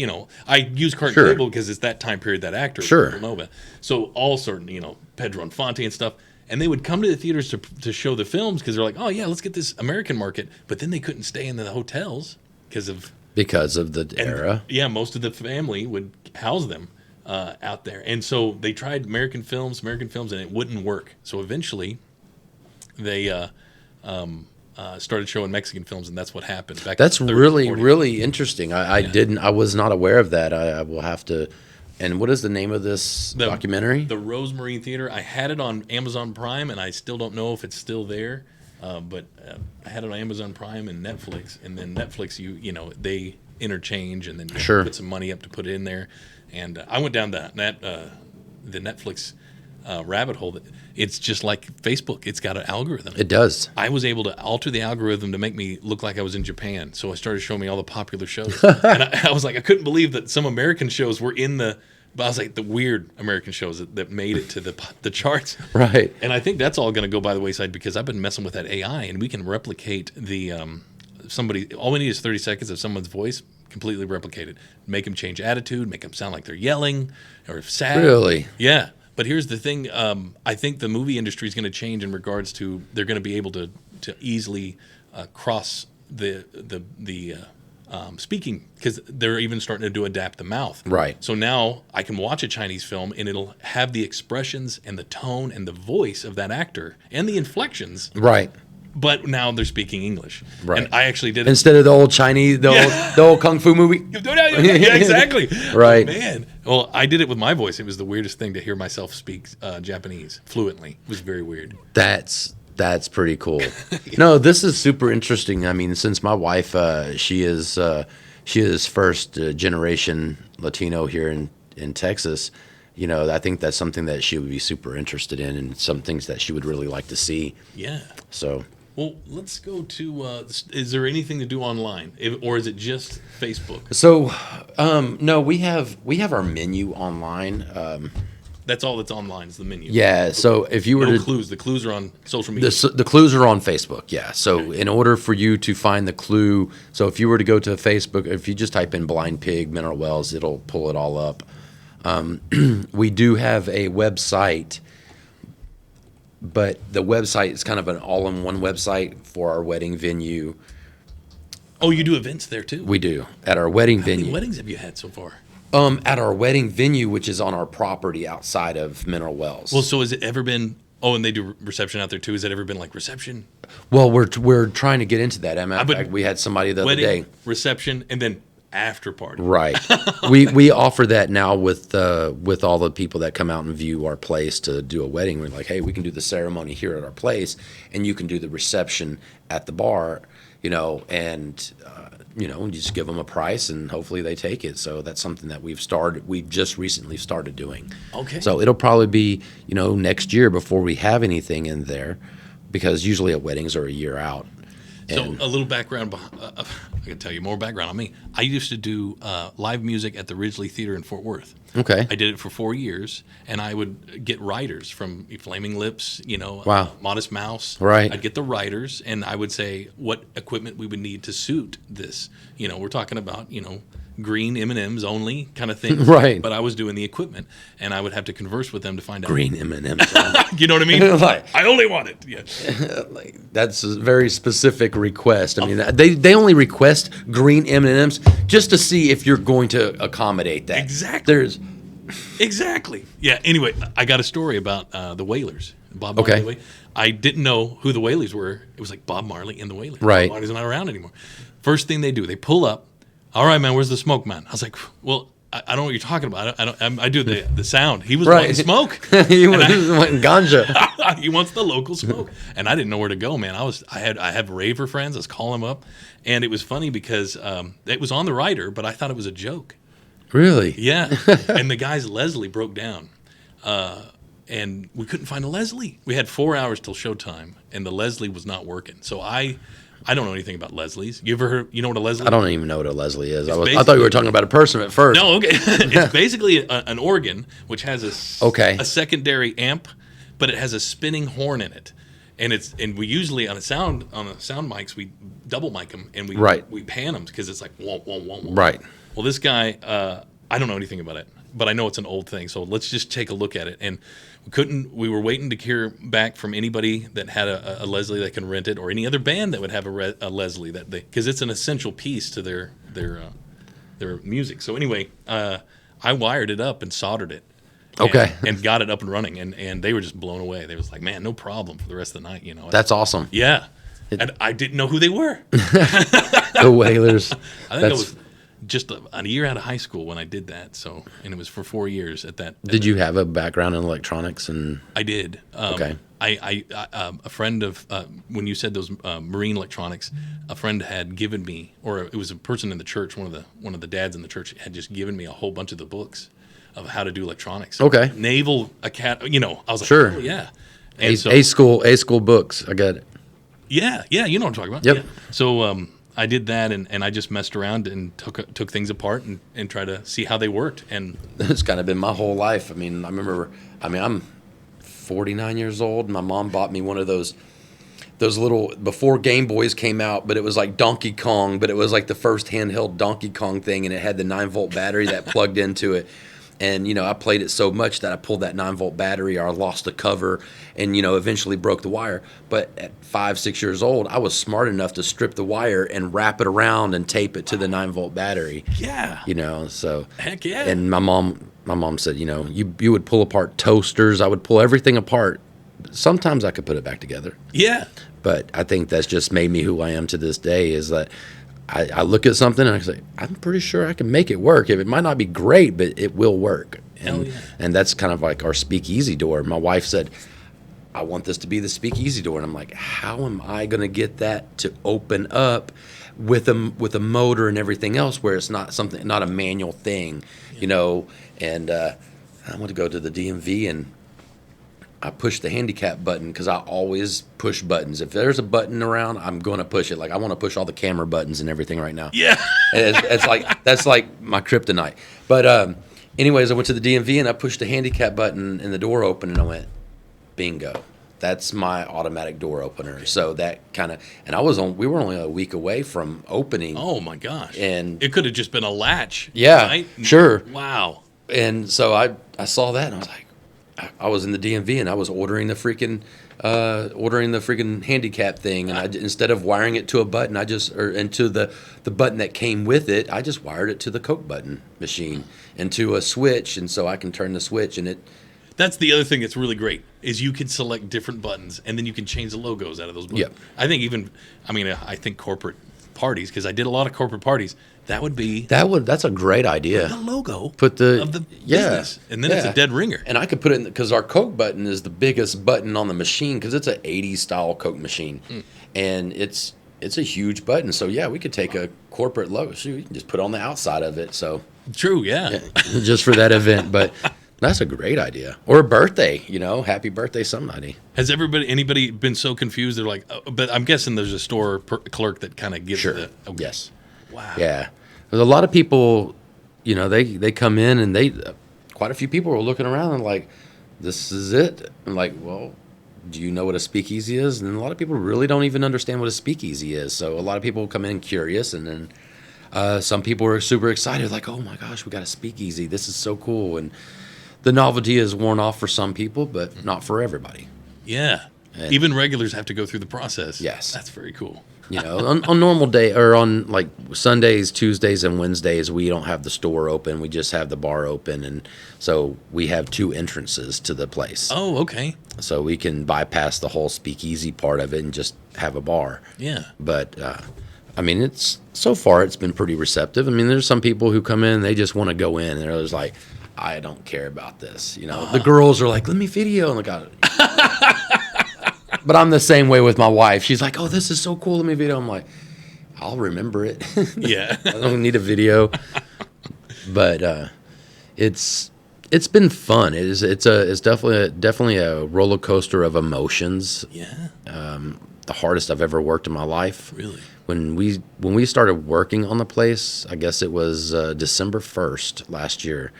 I use Clark Gable because it's that time period, that actor. Sure. Nova. So all certain, Pedro Infante and stuff. And they would come to the theaters to show the films because they're like, oh, yeah, let's get this American market. But then they couldn't stay in the hotels because of the era. Yeah, most of the family would house them out there. And so they tried American films, and it wouldn't work. So eventually they started showing Mexican films, and that's what happened. That's really interesting. I was not aware of that. I will have to. And what is the name of this documentary? The Rose Marine Theater. I had it on Amazon Prime, and I still don't know if it's still there. But I had it on Amazon Prime and Netflix. And then Netflix, they interchange, and then you put some money up to put it in there. And I went down the Netflix rabbit hole. It's just like Facebook. It's got an algorithm. It does. I was able to alter the algorithm to make me look like I was in Japan. So I started showing me all the popular shows. And I was like, I couldn't believe that some American shows were but I was like, the weird American shows that made it to the charts. Right. And I think that's all going to go by the wayside because I've been messing with that AI, and we can replicate all we need is 30 seconds of someone's voice, completely replicated. Make them change attitude, make them sound like they're yelling or sad. Really? Yeah. But here's the thing. I think the movie industry is going to change in regards to they're going to be able to easily cross the speaking because they're even starting to adapt the mouth. Right. So now I can watch a Chinese film and it'll have the expressions and the tone and the voice of that actor and the inflections. Right. But now they're speaking English. Right. And I actually did it. Instead of the old Chinese, the old Kung Fu movie. Yeah, exactly. Right. Oh, man. Well, I did it with my voice. It was the weirdest thing to hear myself speak Japanese fluently. It was very weird. That's pretty cool. No, this is super interesting. I mean, since my wife, she is first generation Latino here in Texas. I think that's something that she would be super interested in, and some things that she would really like to see. Yeah. So. Well, let's go to. Is there anything to do online, or is it just Facebook? So, no, we have our menu online. That's all that's online is the menu. Yeah. So if you were No to clues. The clues are on social media. the clues are on Facebook. Yeah. So in order for you to find the clue, so if you were to go to Facebook, if you just type in Blind Pig Mineral Wells, it'll pull it all up. We do have a website, but the website is kind of an all-in-one website for our wedding venue. Oh, you do events there too? We do at our wedding How many venue. weddings have you had so far? At our wedding venue, which is on our property outside of Mineral Wells. Well, so has it ever been? Oh, and they do reception out there too. Has it ever been like reception, Well, we're trying to get into that. Matter of but fact, we had somebody the other wedding, day. reception, and then after party? Right. We offer that now with all the people that come out and view our place to do a wedding. We're like, hey, we can do the ceremony here at our place, and you can do the reception at the bar, and you just give them a price, and hopefully they take it. So that's something that we've just recently started doing. Okay. So it'll probably be next year before we have anything in there, because usually weddings are a year out. So And- a little background. I can tell you more background on me. I used to do live music at the Ridgely Theater in Fort Worth. Okay. I did it for 4 years, and I would get writers from Flaming Lips, Wow. Modest Mouse. Right. I'd get the writers, and I would say what equipment we would need to suit this. We're talking about, green M&Ms only kind of thing. Right. But I was doing the equipment, and I would have to converse with them to find out. Green M&Ms. You know what I mean? Like- I only want it. Yeah. That's a very specific request. I mean, they only request green M&Ms just to see if you're going to accommodate that. Exactly. Exactly. Yeah. Anyway, I got a story about the Wailers. Bob Marley. Okay. And the Wailers. I didn't know who the Wailers were. It was like Bob Marley and the Wailers. Right. Bob Marley's not around anymore. First thing they do, they pull up. All right, man. Where's the smoke, man? I was like, well, I don't know what you're talking about. I do the sound. He was Right. wanting smoke. He And went ganja. He wants the local smoke, and I didn't know where to go, man. I had raver friends. I was calling them up, and it was funny because it was on the rider, but I thought it was a joke. Really? Yeah, and the guy's Leslie broke down, and we couldn't find a Leslie. We had 4 hours till showtime, and the Leslie was not working. So I don't know anything about Leslies. You ever heard? You know what a Leslie? I don't even know what a Leslie is. I thought you basically- were talking about a person at first. No, okay. It's basically an organ which has a secondary amp, but it has a spinning horn in it, and we usually on sound mics we double mic them and we pan them because it's like womp womp womp womp. Right. Well, this guy, I don't know anything about it, but I know it's an old thing. So let's just take a look at it. And we were waiting to hear back from anybody that had a Leslie that can rent it, or any other band that would have a Leslie because it's an essential piece to their music. So anyway, I wired it up and soldered it. And got it up and running, and they were just blown away. They was like, man, no problem for the rest of the night, That's awesome. Yeah. And I didn't know who they were. The Wailers. I think I was just a year out of high school when I did that. So, and it was for 4 years at that. Did you have a background in electronics? And I did. Okay. I a friend of when you said those marine electronics, a friend had given me, or it was a person in the church, one of the dads in the church had just given me a whole bunch of the books of how to do electronics. Okay. Naval Academy. I was like, Sure. oh, yeah. And A school books. I got it. Yeah, you know what I'm talking about. Yep. Yeah. So I did that, and I just messed around and took things apart and tried to see how they worked. And It's kind of been my whole life. I mean, I'm 49 years old. And my mom bought me one of those little, before Game Boys came out, but it was like Donkey Kong, but it was like the first handheld Donkey Kong thing, and it had the 9-volt battery that plugged into it. And, I played it so much that I pulled that 9-volt battery, or I lost the cover, and, eventually broke the wire. But at 5-6 years old, I was smart enough to strip the wire and wrap it around and tape it to the 9-volt battery. yeah, So. heck yeah. And my mom said, you would pull apart toasters. I would pull everything apart. Sometimes I could put it back together. Yeah. But I think that's just made me who I am to this day, is that I look at something and I say, I'm pretty sure I can make it work. If it might not be great, but it will work. Hell yeah. And that's kind of like our Speakeasy door. My wife said, I want this to be the Speakeasy door. And I'm like, how am I going to get that to open up with a motor and everything else, where it's not a manual thing, And I went to go to the DMV, and I pushed the handicap button, because I always push buttons. If there's a button around, I'm going to push it. Like, I want to push all the camera buttons and everything right now. Yeah. And it's like, that's like my kryptonite. But Anyways, I went to the DMV and I pushed the handicap button and the door opened and I went, bingo. That's my automatic door opener. So that kind of, and we were only a week away from opening. Oh my gosh. And it could have just been a latch. Yeah, right? sure. Wow. And so I saw that and I was like, I was in the DMV and I was ordering the freaking handicap thing, and instead of wiring it to a button, into the button that came with it, I just wired it to the Coke button machine and to a switch, and so I can turn the switch and it. That's the other thing that's really great is you can select different buttons and then you can change the logos out of those buttons. Yep. I think corporate parties, because I did a lot of corporate parties, that's a great idea. The logo of the business, and then it's a dead ringer. And I could put it in because our Coke button is the biggest button on the machine because it's an 80s style Coke machine, and it's a huge button. So yeah, we could take a corporate logo. So you can just put it on the outside of it. So true, yeah. Just for that event, but. That's a great idea. Or a birthday, happy birthday somebody. Has anybody been so confused? They're like, but I'm guessing there's a store clerk that kind of gives Okay. Yes. Wow. Yeah. There's a lot of people, they come in and quite a few people are looking around and like, this is it. I'm like, well, do you know what a speakeasy is? And a lot of people really don't even understand what a speakeasy is. So a lot of people come in curious, and then some people are super excited, like, oh my gosh, we got a speakeasy. This is so cool. And the novelty is worn off for some people, but not for everybody. Yeah. Even regulars have to go through the process. Yes. That's very cool. On normal day or on like Sundays, Tuesdays, and Wednesdays, we don't have the store open. We just have the bar open. And so we have 2 entrances to the place. Oh, okay. So we can bypass the whole speakeasy part of it and just have a bar. Yeah. But, so far it's been pretty receptive. There's some people who come in and they just want to go in and they're just like, I don't care about this. The girls are like, let me video. And but I'm the same way with my wife. She's like, oh, this is so cool. Let me video. I'm like, I'll remember it. Yeah. I don't need a video. But it's been fun. It's definitely a roller coaster of emotions. Yeah. The hardest I've ever worked in my life. Really? When we started working on the place, I guess it was December 1st last year.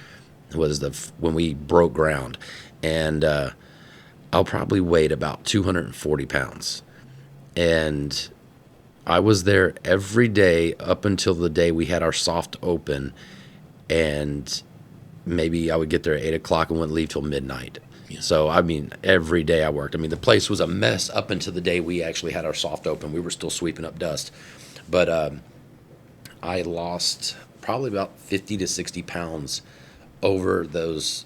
Was when we broke ground, and I'll probably weighed about 240 pounds, and I was there every day up until the day we had our soft open, and maybe I would get there at 8 o'clock and wouldn't leave till midnight. Yeah. So every day I worked. The place was a mess up until the day we actually had our soft open. We were still sweeping up dust, but I lost probably about 50 to 60 pounds over those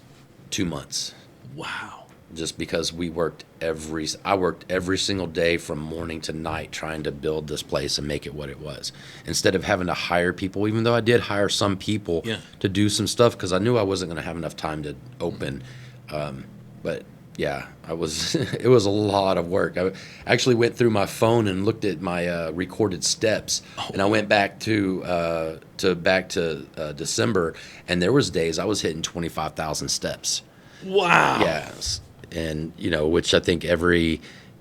2 months. Wow. Just because I worked every single day from morning to night trying to build this place and make it what it was. Instead of having to hire people, even though I did hire some people to do some stuff because I knew I wasn't going to have enough time to open. But yeah, it was a lot of work. I actually went through my phone and looked at my recorded steps, and I went back to December, and there was days I was hitting 25,000 steps. Wow. Yes, and which I think every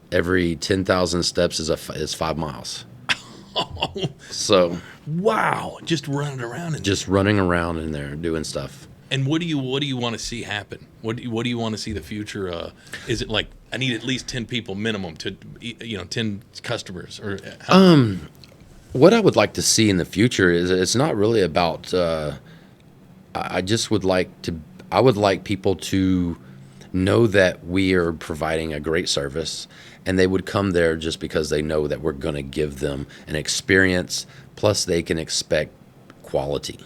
10,000 steps is 5 miles. So wow, just running around in there doing stuff. And what do you want to see happen? What do you want to see the future? Is it like I need at least 10 people minimum to 10 customers or? What I would like to see in the future is it's not really about. I would like people to know that we are providing a great service, and they would come there just because they know that we're going to give them an experience. Plus, they can expect quality.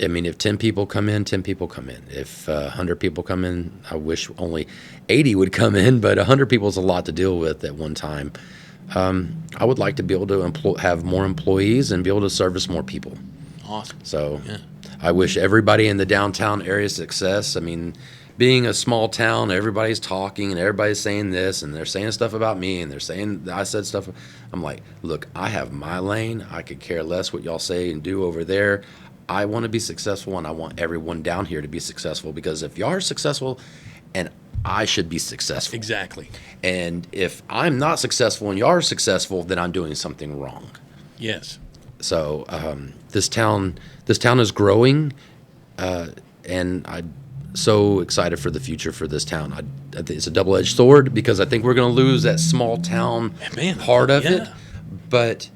If 10 people come in, 10 people come in. If 100 people come in, I wish only 80 would come in, but 100 people is a lot to deal with at one time. I would like to be able to have more employees and be able to service more people. Awesome. So I wish everybody in the downtown area success. Being a small town, everybody's talking and everybody's saying this and they're saying stuff about me and they're saying I said stuff. I'm like, look, I have my lane. I could care less what y'all say and do over there. I want to be successful, and I want everyone down here to be successful, because if y'all are successful, and I should be successful. Exactly. And if I'm not successful and y'all are successful, then I'm doing something wrong. Yes. So this town is growing, And I'm so excited for the future for this town. I think it's a double-edged sword because I think we're going to lose that small town part of it. But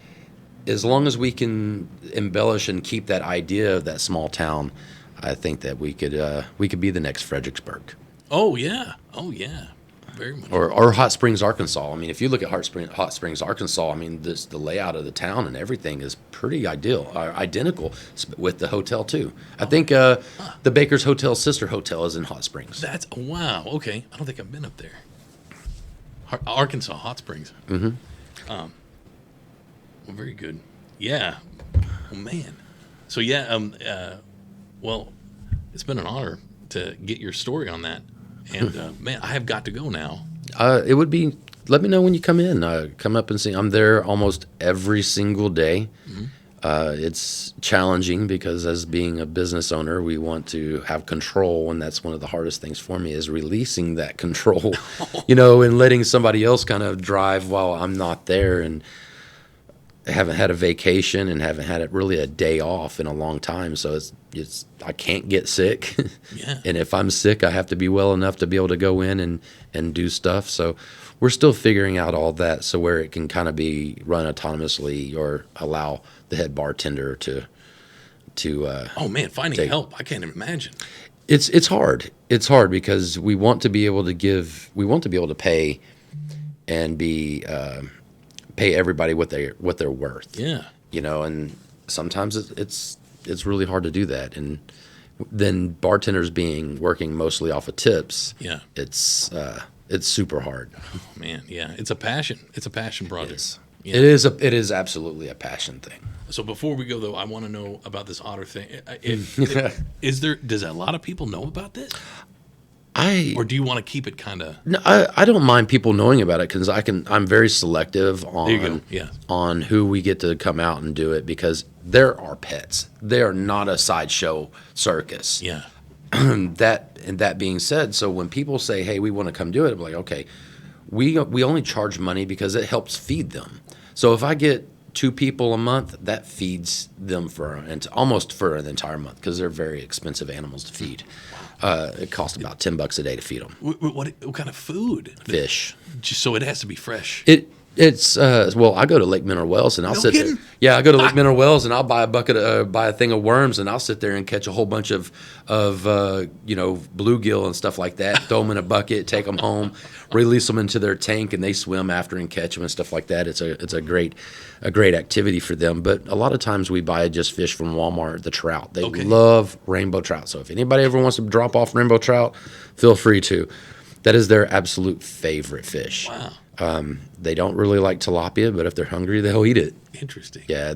as long as we can embellish and keep that idea of that small town, I think that we could be the next Fredericksburg. Oh yeah, very much. Or Hot Springs, Arkansas. I mean, if you look at Hot Springs, Arkansas, I mean, the layout of the town and everything is pretty identical with the hotel too. I think the Baker's Hotel sister hotel is in Hot Springs. That's wow. Okay, I don't think I've been up there. Arkansas, Hot Springs. Mm-hmm. Well, very good. Yeah. Oh man. So yeah. Well, it's been an honor to get your story on that. And man, I have got to go now. It would be. Let me know when you come in. Come up and see. I'm there almost every single day. Mm-hmm. It's challenging because as being a business owner, we want to have control, and that's one of the hardest things for me is releasing that control, and letting somebody else kind of drive while I'm not there. And haven't had a vacation and haven't had really a day off in a long time. So it's I can't get sick. Yeah. And if I'm sick, I have to be well enough to be able to go in and do stuff. So we're still figuring out all that so where it can kind of be run autonomously or allow the head bartender to oh man, finding help, I can't even imagine. It's hard. It's hard because we want to be able to pay and pay everybody what they're worth. Yeah. And sometimes it's really hard to do that. And then bartenders working mostly off of tips. Yeah. It's super hard. Oh, man, yeah. It's a passion. It's a passion project. Yeah. It is absolutely a passion thing. So before we go though, I want to know about this Otter thing. Does a lot of people know about this? Or do you want to keep it kind of? No, I don't mind people knowing about it because I'm very selective on who we get to come out and do it because they're our pets. They are not a sideshow circus. Yeah. That being said, so when people say, "Hey, we want to come do it," I'm like, "Okay, we only charge money because it helps feed them." So if I get 2 people a month, that feeds them almost for an entire month because they're very expensive animals to feed. It costs about $10 a day to feed them. What kind of food? Fish. So it has to be fresh. It's well, I go to Lake Mineral Wells and I'll sit there. Yeah, I go to Lake Mineral Wells and I'll buy a thing of worms and I'll sit there and catch a whole bunch of bluegill and stuff like that. Throw them in a bucket, take them home, release them into their tank, and they swim after and catch them and stuff like that. It's a great activity for them. But a lot of times we buy just fish from Walmart. The trout, they love rainbow trout. So if anybody ever wants to drop off rainbow trout, feel free to. That is their absolute favorite fish. Wow. They don't really like tilapia, but if they're hungry, they'll eat it. Interesting. Yeah,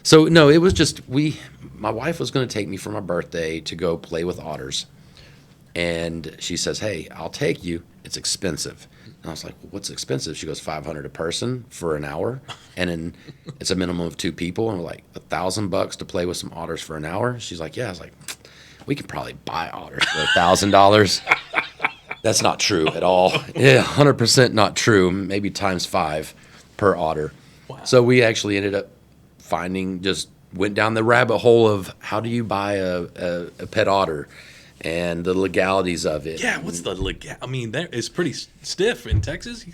so no, it was just my wife was going to take me for my birthday to go play with otters. And she says, "Hey, I'll take you. It's expensive." And I was like, "Well, what's expensive?" She goes, $500 a person for an hour. And then it's a minimum of 2 people. And we're like, $1,000 to play with some otters for an hour. She's like, "Yeah." I was like, "We can probably buy otters for $1,000. That's not true at all. Yeah, 100% not true. Maybe times 5 per otter. Wow. So we actually ended up went down the rabbit hole of how do you buy a pet otter and the legalities of it. Yeah, what's the I mean, it's pretty stiff in Texas.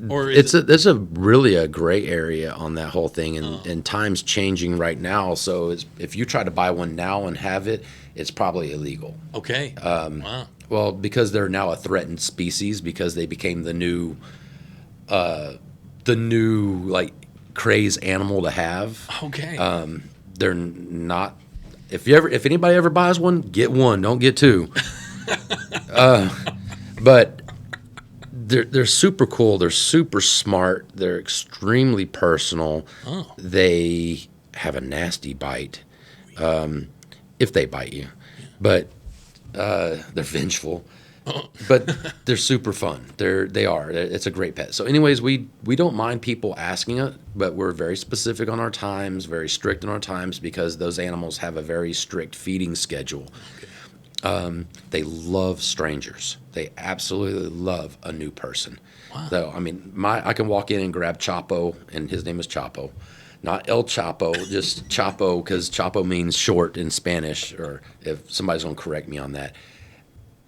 Or there's a really a gray area on that whole thing, and time's changing right now. So if you try to buy one now and have it, it's probably illegal. Okay. Wow. Well, because they're now a threatened species because they became the new like craze animal to have. Okay. They're not. If anybody ever buys one, get one. Don't get 2. But they're super cool. They're super smart. They're extremely personal. Oh. They have a nasty bite, if they bite you. But they're vengeful. But they're super fun. They are. It's a great pet. So anyways, we don't mind people asking it, but we're very specific on our times, very strict on our times because those animals have a very strict feeding schedule. Okay. They love strangers. They absolutely love a new person. Wow. So I mean, I can walk in and grab Chapo, and his name is Chapo. Not El Chapo, just Chapo, because Chapo means short in Spanish, or if somebody's going to correct me on that.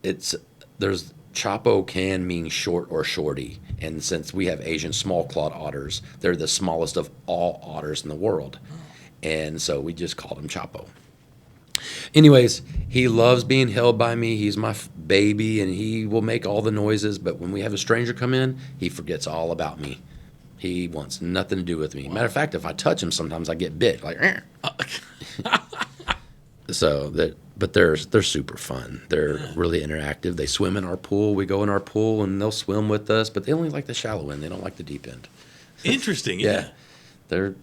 There's Chapo can mean short or shorty. And since we have Asian small clawed otters, they're the smallest of all otters in the world. And so we just called him Chapo. Anyways, he loves being held by me. He's my baby, and he will make all the noises. But when we have a stranger come in, he forgets all about me. He wants nothing to do with me. Matter of fact, if I touch him, sometimes I get bit. Like, but they're super fun. They're really interactive. They swim in our pool. We go in our pool, and they'll swim with us. But they only like the shallow end. They don't like the deep end. Interesting. Yeah. They're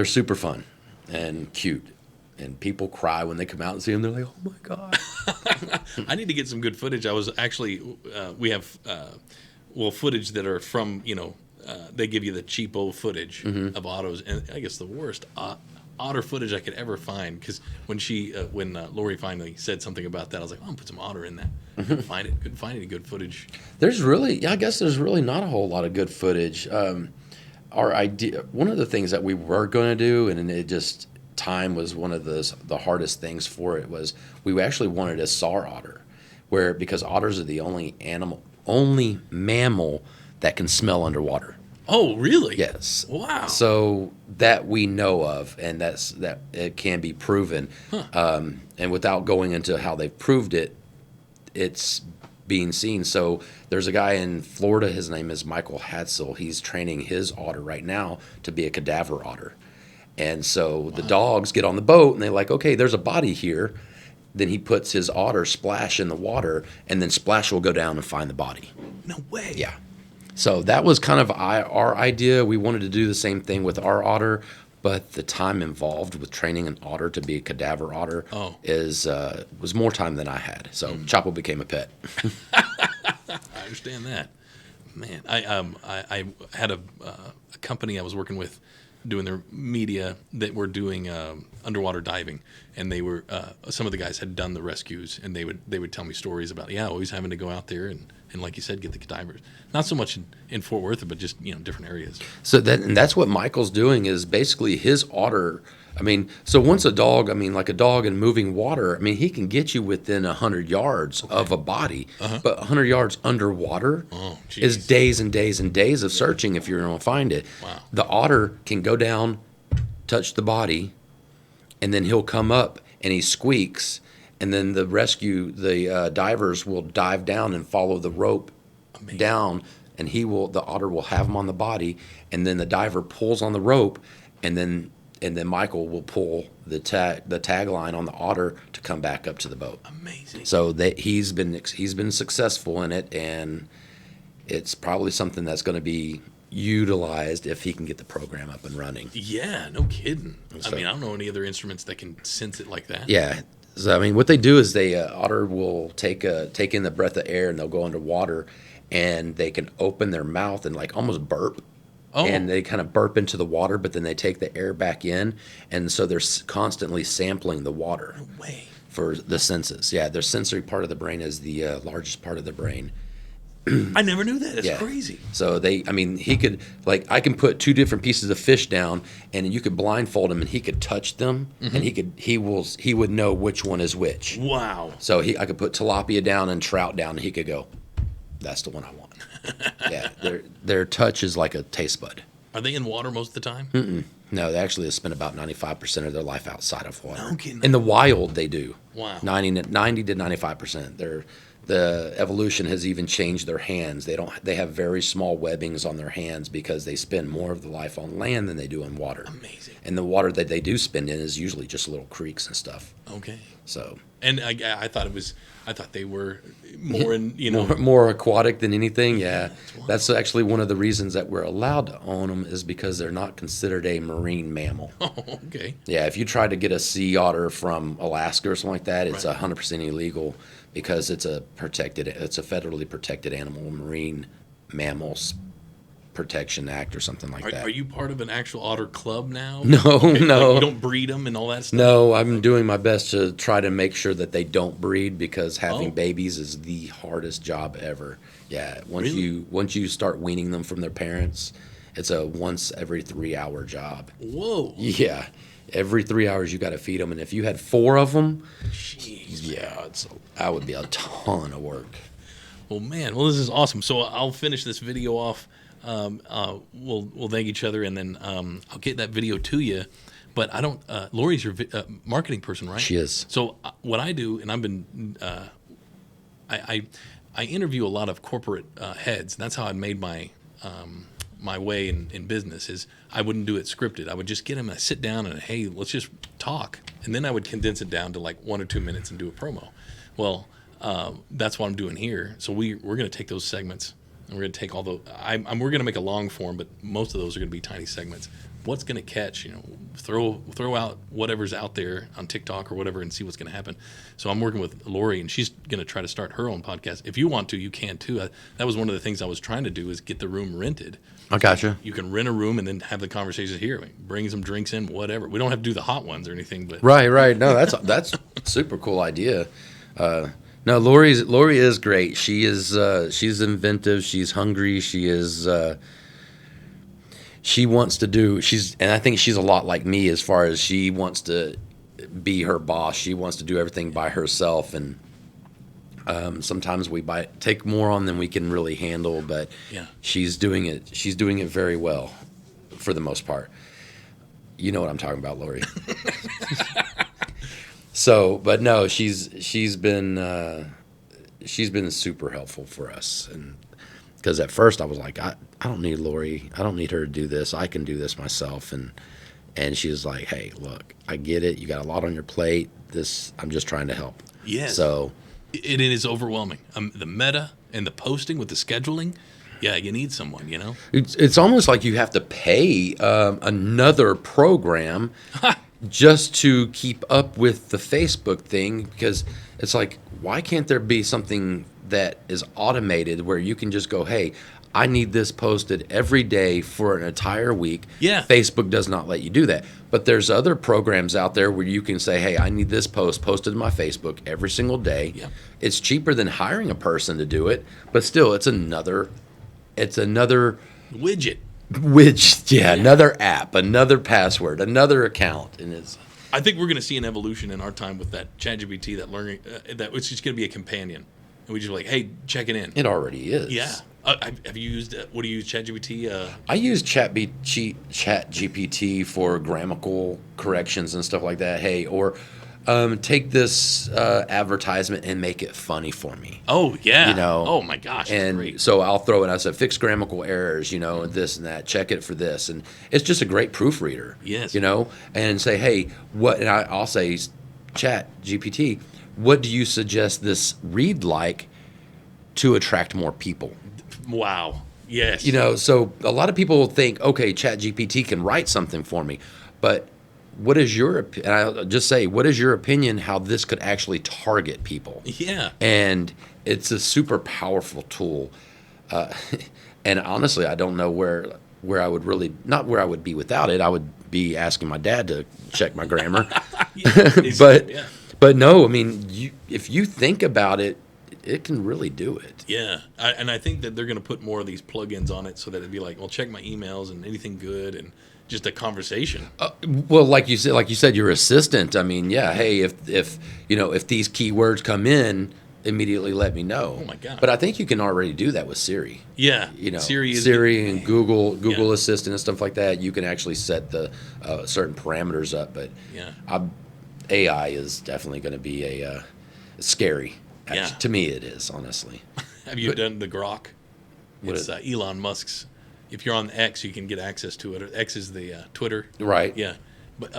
super fun and cute. And people cry when they come out and see them. They're like, oh, my God. I need to get some good footage. I was actually, we have, footage that are from, they give you the cheapo footage of autos. And I guess the worst otter footage I could ever find. Because when Lori finally said something about that, I was like, I'm going to put some otter in that. Couldn't find any good footage. I guess there's really not a whole lot of good footage. Our idea, one of the things that we were going to do, and it just... time was one of the hardest things for it, was we actually wanted a SAR otter, because otters are the only mammal that can smell underwater. Oh, really? Yes. Wow. So that we know of, and that it can be proven. And without going into how they've proved it, it's being seen. So there's a guy in Florida, his name is Michael Hatzel. He's training his otter right now to be a cadaver otter. And so the dogs get on the boat, and they're like, okay, there's a body here. Then he puts his otter Splash in the water, and then Splash will go down and find the body. No way. Yeah. So that was kind of our idea. We wanted to do the same thing with our otter, but the time involved with training an otter to be a cadaver otter was more time than I had. So Chapo became a pet. I understand that. Man, I had a company I was working with doing their media that were doing underwater diving, and they were some of the guys had done the rescues, and they would tell me stories about always having to go out there and like you said, get the cadavers. Not so much in Fort Worth, but just different areas. So that's what Michael's doing, is basically his otter. I mean, so once a dog, like a dog in moving water, he can get you within 100 yards of a body, but 100 yards underwater is days and days and days of searching if you're going to find it. Wow. The otter can go down, touch the body, and then he'll come up and he squeaks, and then the divers will dive down and follow the rope down, and the otter will have him on the body, and then the diver pulls on the rope, and then Michael will pull the tag line on the otter to come back up to the boat. Amazing. So he's been successful in it, and it's probably something that's going to be utilized if he can get the program up and running. Yeah, no kidding. So, I don't know any other instruments that can sense it like that. Yeah. So what they do is otter will take in the breath of air, and they'll go underwater, and they can open their mouth and like almost burp. Oh. And they kind of burp into the water, but then they take the air back in, and so they're constantly sampling the water. No way. For the senses. Yeah, their sensory part of the brain is the largest part of the brain. I never knew that. It's crazy. So he could, I can put two different pieces of fish down, and you could blindfold him, and he could touch them, and he would know which one is which. Wow. So I could put tilapia down and trout down, and he could go, that's the one I want. Yeah, their touch is like a taste bud. Are they in water most of the time? Mm-mm. No, they actually spend about 95% of their life outside of water. No kidding. In the wild, they do. Wow. 90 to 95%. The evolution has even changed their hands. They have very small webbings on their hands because they spend more of the life on land than they do in water. Amazing. And the water that they do spend in is usually just little creeks and stuff. Okay. So. And I thought they were more in, more aquatic than anything. Yeah. That's actually one of the reasons that we're allowed to own them, is because they're not considered a marine mammal. Oh, okay. Yeah. If you try to get a sea otter from Alaska or something like that, it's 100% illegal, because it's a federally protected animal, Marine Mammals Protection Act or something like that. Are you part of an actual otter club now? No, no. You don't breed them and all that stuff? No, I'm doing my best to try to make sure that they don't breed, because having babies is the hardest job ever. Yeah, once you start weaning them from their parents, It's a once every 3 hour job. Whoa. Yeah. Every 3 hours you got to feed them. And if you had 4 of them, Jeez. yeah, that would be a ton of work. Well, man. Well, this is awesome. So I'll finish this video off. We'll thank each other, and then I'll get that video to you. But I don't. Lori's your marketing person, right? She is. So what I do, and I've been, I interview a lot of corporate heads. That's how I made my my way in business. Is I wouldn't do it scripted. I would just get them and I sit down and hey, let's just talk, and then I would condense it down to like 1 or 2 minutes and do a promo. Well, that's what I'm doing here. So we're going to take those segments. And we're going to take all the. We're going to make a long form, but most of those are going to be tiny segments. What's going to catch? Throw out whatever's out there on TikTok or whatever, and see what's going to happen. So I'm working with Lori, and she's going to try to start her own podcast. If you want to, you can too. That was one of the things I was trying to do is get the room rented. I gotcha. You can rent a room and then have the conversations here. Bring some drinks in, whatever. We don't have to do the hot ones or anything, but Right. No, that's super cool idea. No, Lori is great. She is she's inventive. She's hungry. She is she wants to do. And I think she's a lot like me as far as she wants to be her boss. She wants to do everything by herself, and sometimes we take more on than we can really handle. But yeah, she's doing it. She's doing it very well, for the most part. You know what I'm talking about, Lori. So, but no, she's been super helpful for us, and because at first I was like, I don't need Lori, I don't need her to do this, I can do this myself, and she was like, hey, look, I get it, you got a lot on your plate, I'm just trying to help. Yes. So it is overwhelming. The meta and the posting with the scheduling. Yeah, you need someone, It's almost like you have to pay another program just to keep up with the Facebook thing, because it's like, why can't there be something that is automated where you can just go, hey, I need this posted every day for an entire week. Yeah. Facebook does not let you do that. But there's other programs out there where you can say, hey, I need this posted to my Facebook every single day. Yeah. It's cheaper than hiring a person to do it, but still it's another widget. Another app, another password, another account, and I think we're going to see an evolution in our time with that ChatGPT, that learning, that it's just going to be a companion, and we just like, hey, check it in. It already is. Yeah. Have you used? What do you use? ChatGPT? I use ChatGPT for grammatical corrections and stuff like that. Hey, or take this advertisement and make it funny for me. Oh, yeah. Oh my gosh. And great. So I'll throw it. I said, fix grammatical errors, and this and that. Check it for this. And it's just a great proofreader. Yes. And say, hey, what? And I'll say, Chat GPT, what do you suggest this read like to attract more people? Wow. Yes. So a lot of people think, okay, Chat GPT can write something for me, but what is and I'll just say, what is your opinion how this could actually target people? Yeah. And it's a super powerful tool. And honestly, I don't know where I would really, not where I would be without it. I would be asking my dad to check my grammar. But no, I mean, if you think about it, it can really do it. Yeah. And I think that they're going to put more of these plugins on it so that it'd be like, well, check my emails and anything good and just a conversation. Well, like you said, your assistant. I mean, yeah. Hey, if these keywords come in, immediately let me know. Oh my God! But I think you can already do that with Siri. Yeah. Siri and Google Assistant and stuff like that. You can actually set the certain parameters up. But yeah, AI is definitely going to be scary. Yeah. To me, it is, honestly. Have you done the Grok? It's Elon Musk's. If you're on X, you can get access to it. X is the Twitter. Right. Yeah. But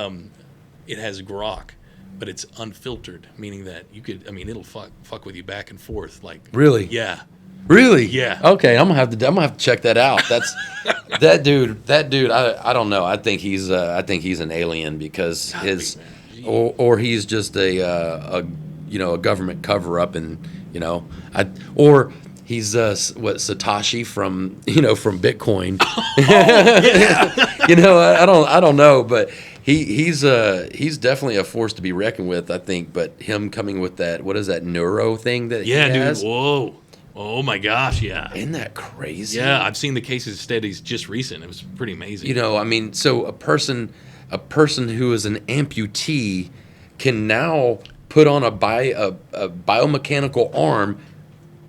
it has Grok, but it's unfiltered, meaning that you could, it'll fuck with you back and forth. Like, really? Yeah. Really? Yeah. Okay, I'm gonna have to check that out. That's that dude. I don't know. I think he's an alien because or he's just a government cover up, and or he's Satoshi from Bitcoin. I don't know, but he's definitely a force to be reckoned with, I think. But him coming with that, what is that neuro thing that he has? Dude, whoa, Oh my gosh, yeah. Isn't that crazy? Yeah, I've seen the cases studies just recent. It was pretty amazing. You know, I mean, so a person who is an amputee can now put on a biomechanical arm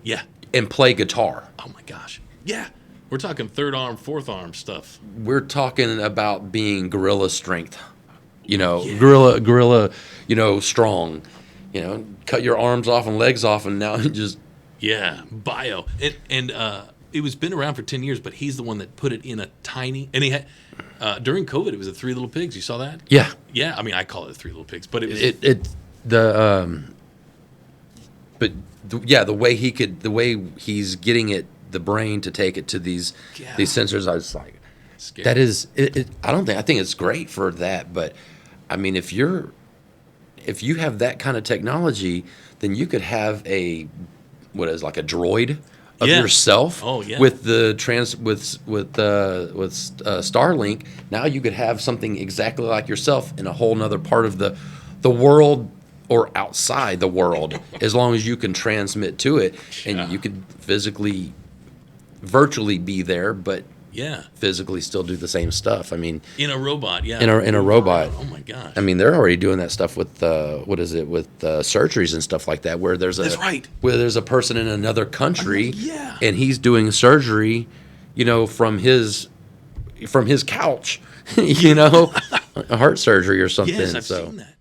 Yeah. and play guitar. Oh my gosh. Yeah. We're talking third arm, fourth arm stuff. We're talking about being gorilla strength. You know, Yeah. gorilla, you know, strong. You know, cut your arms off and legs off, and now just Yeah, bio. And it was been around for 10 years, but he's the one that put it in a tiny, and he had, during COVID, it was the Three Little Pigs. You saw that? yeah. Yeah, I mean, I call it the Three Little Pigs, but it was, The way he's getting the brain to take it to these sensors. I was like, scary. that is it. I think it's great for that, but I mean, if you have that kind of technology, then you could have like a droid of Yeah. yourself. Oh, yeah. With the Starlink. Now you could have something exactly like yourself in a whole nother part of the world or outside the world, as long as you can transmit to it, and Yeah. you could virtually be there, but yeah, physically still do the same stuff. I mean, in a robot, yeah. in a robot. Oh my gosh. I mean, they're already doing that stuff with surgeries and stuff like that, where That's right. where there's a person in another country, yeah. and he's doing surgery, you know, from his couch, you know, a heart surgery or something. Yes, I've so seen that.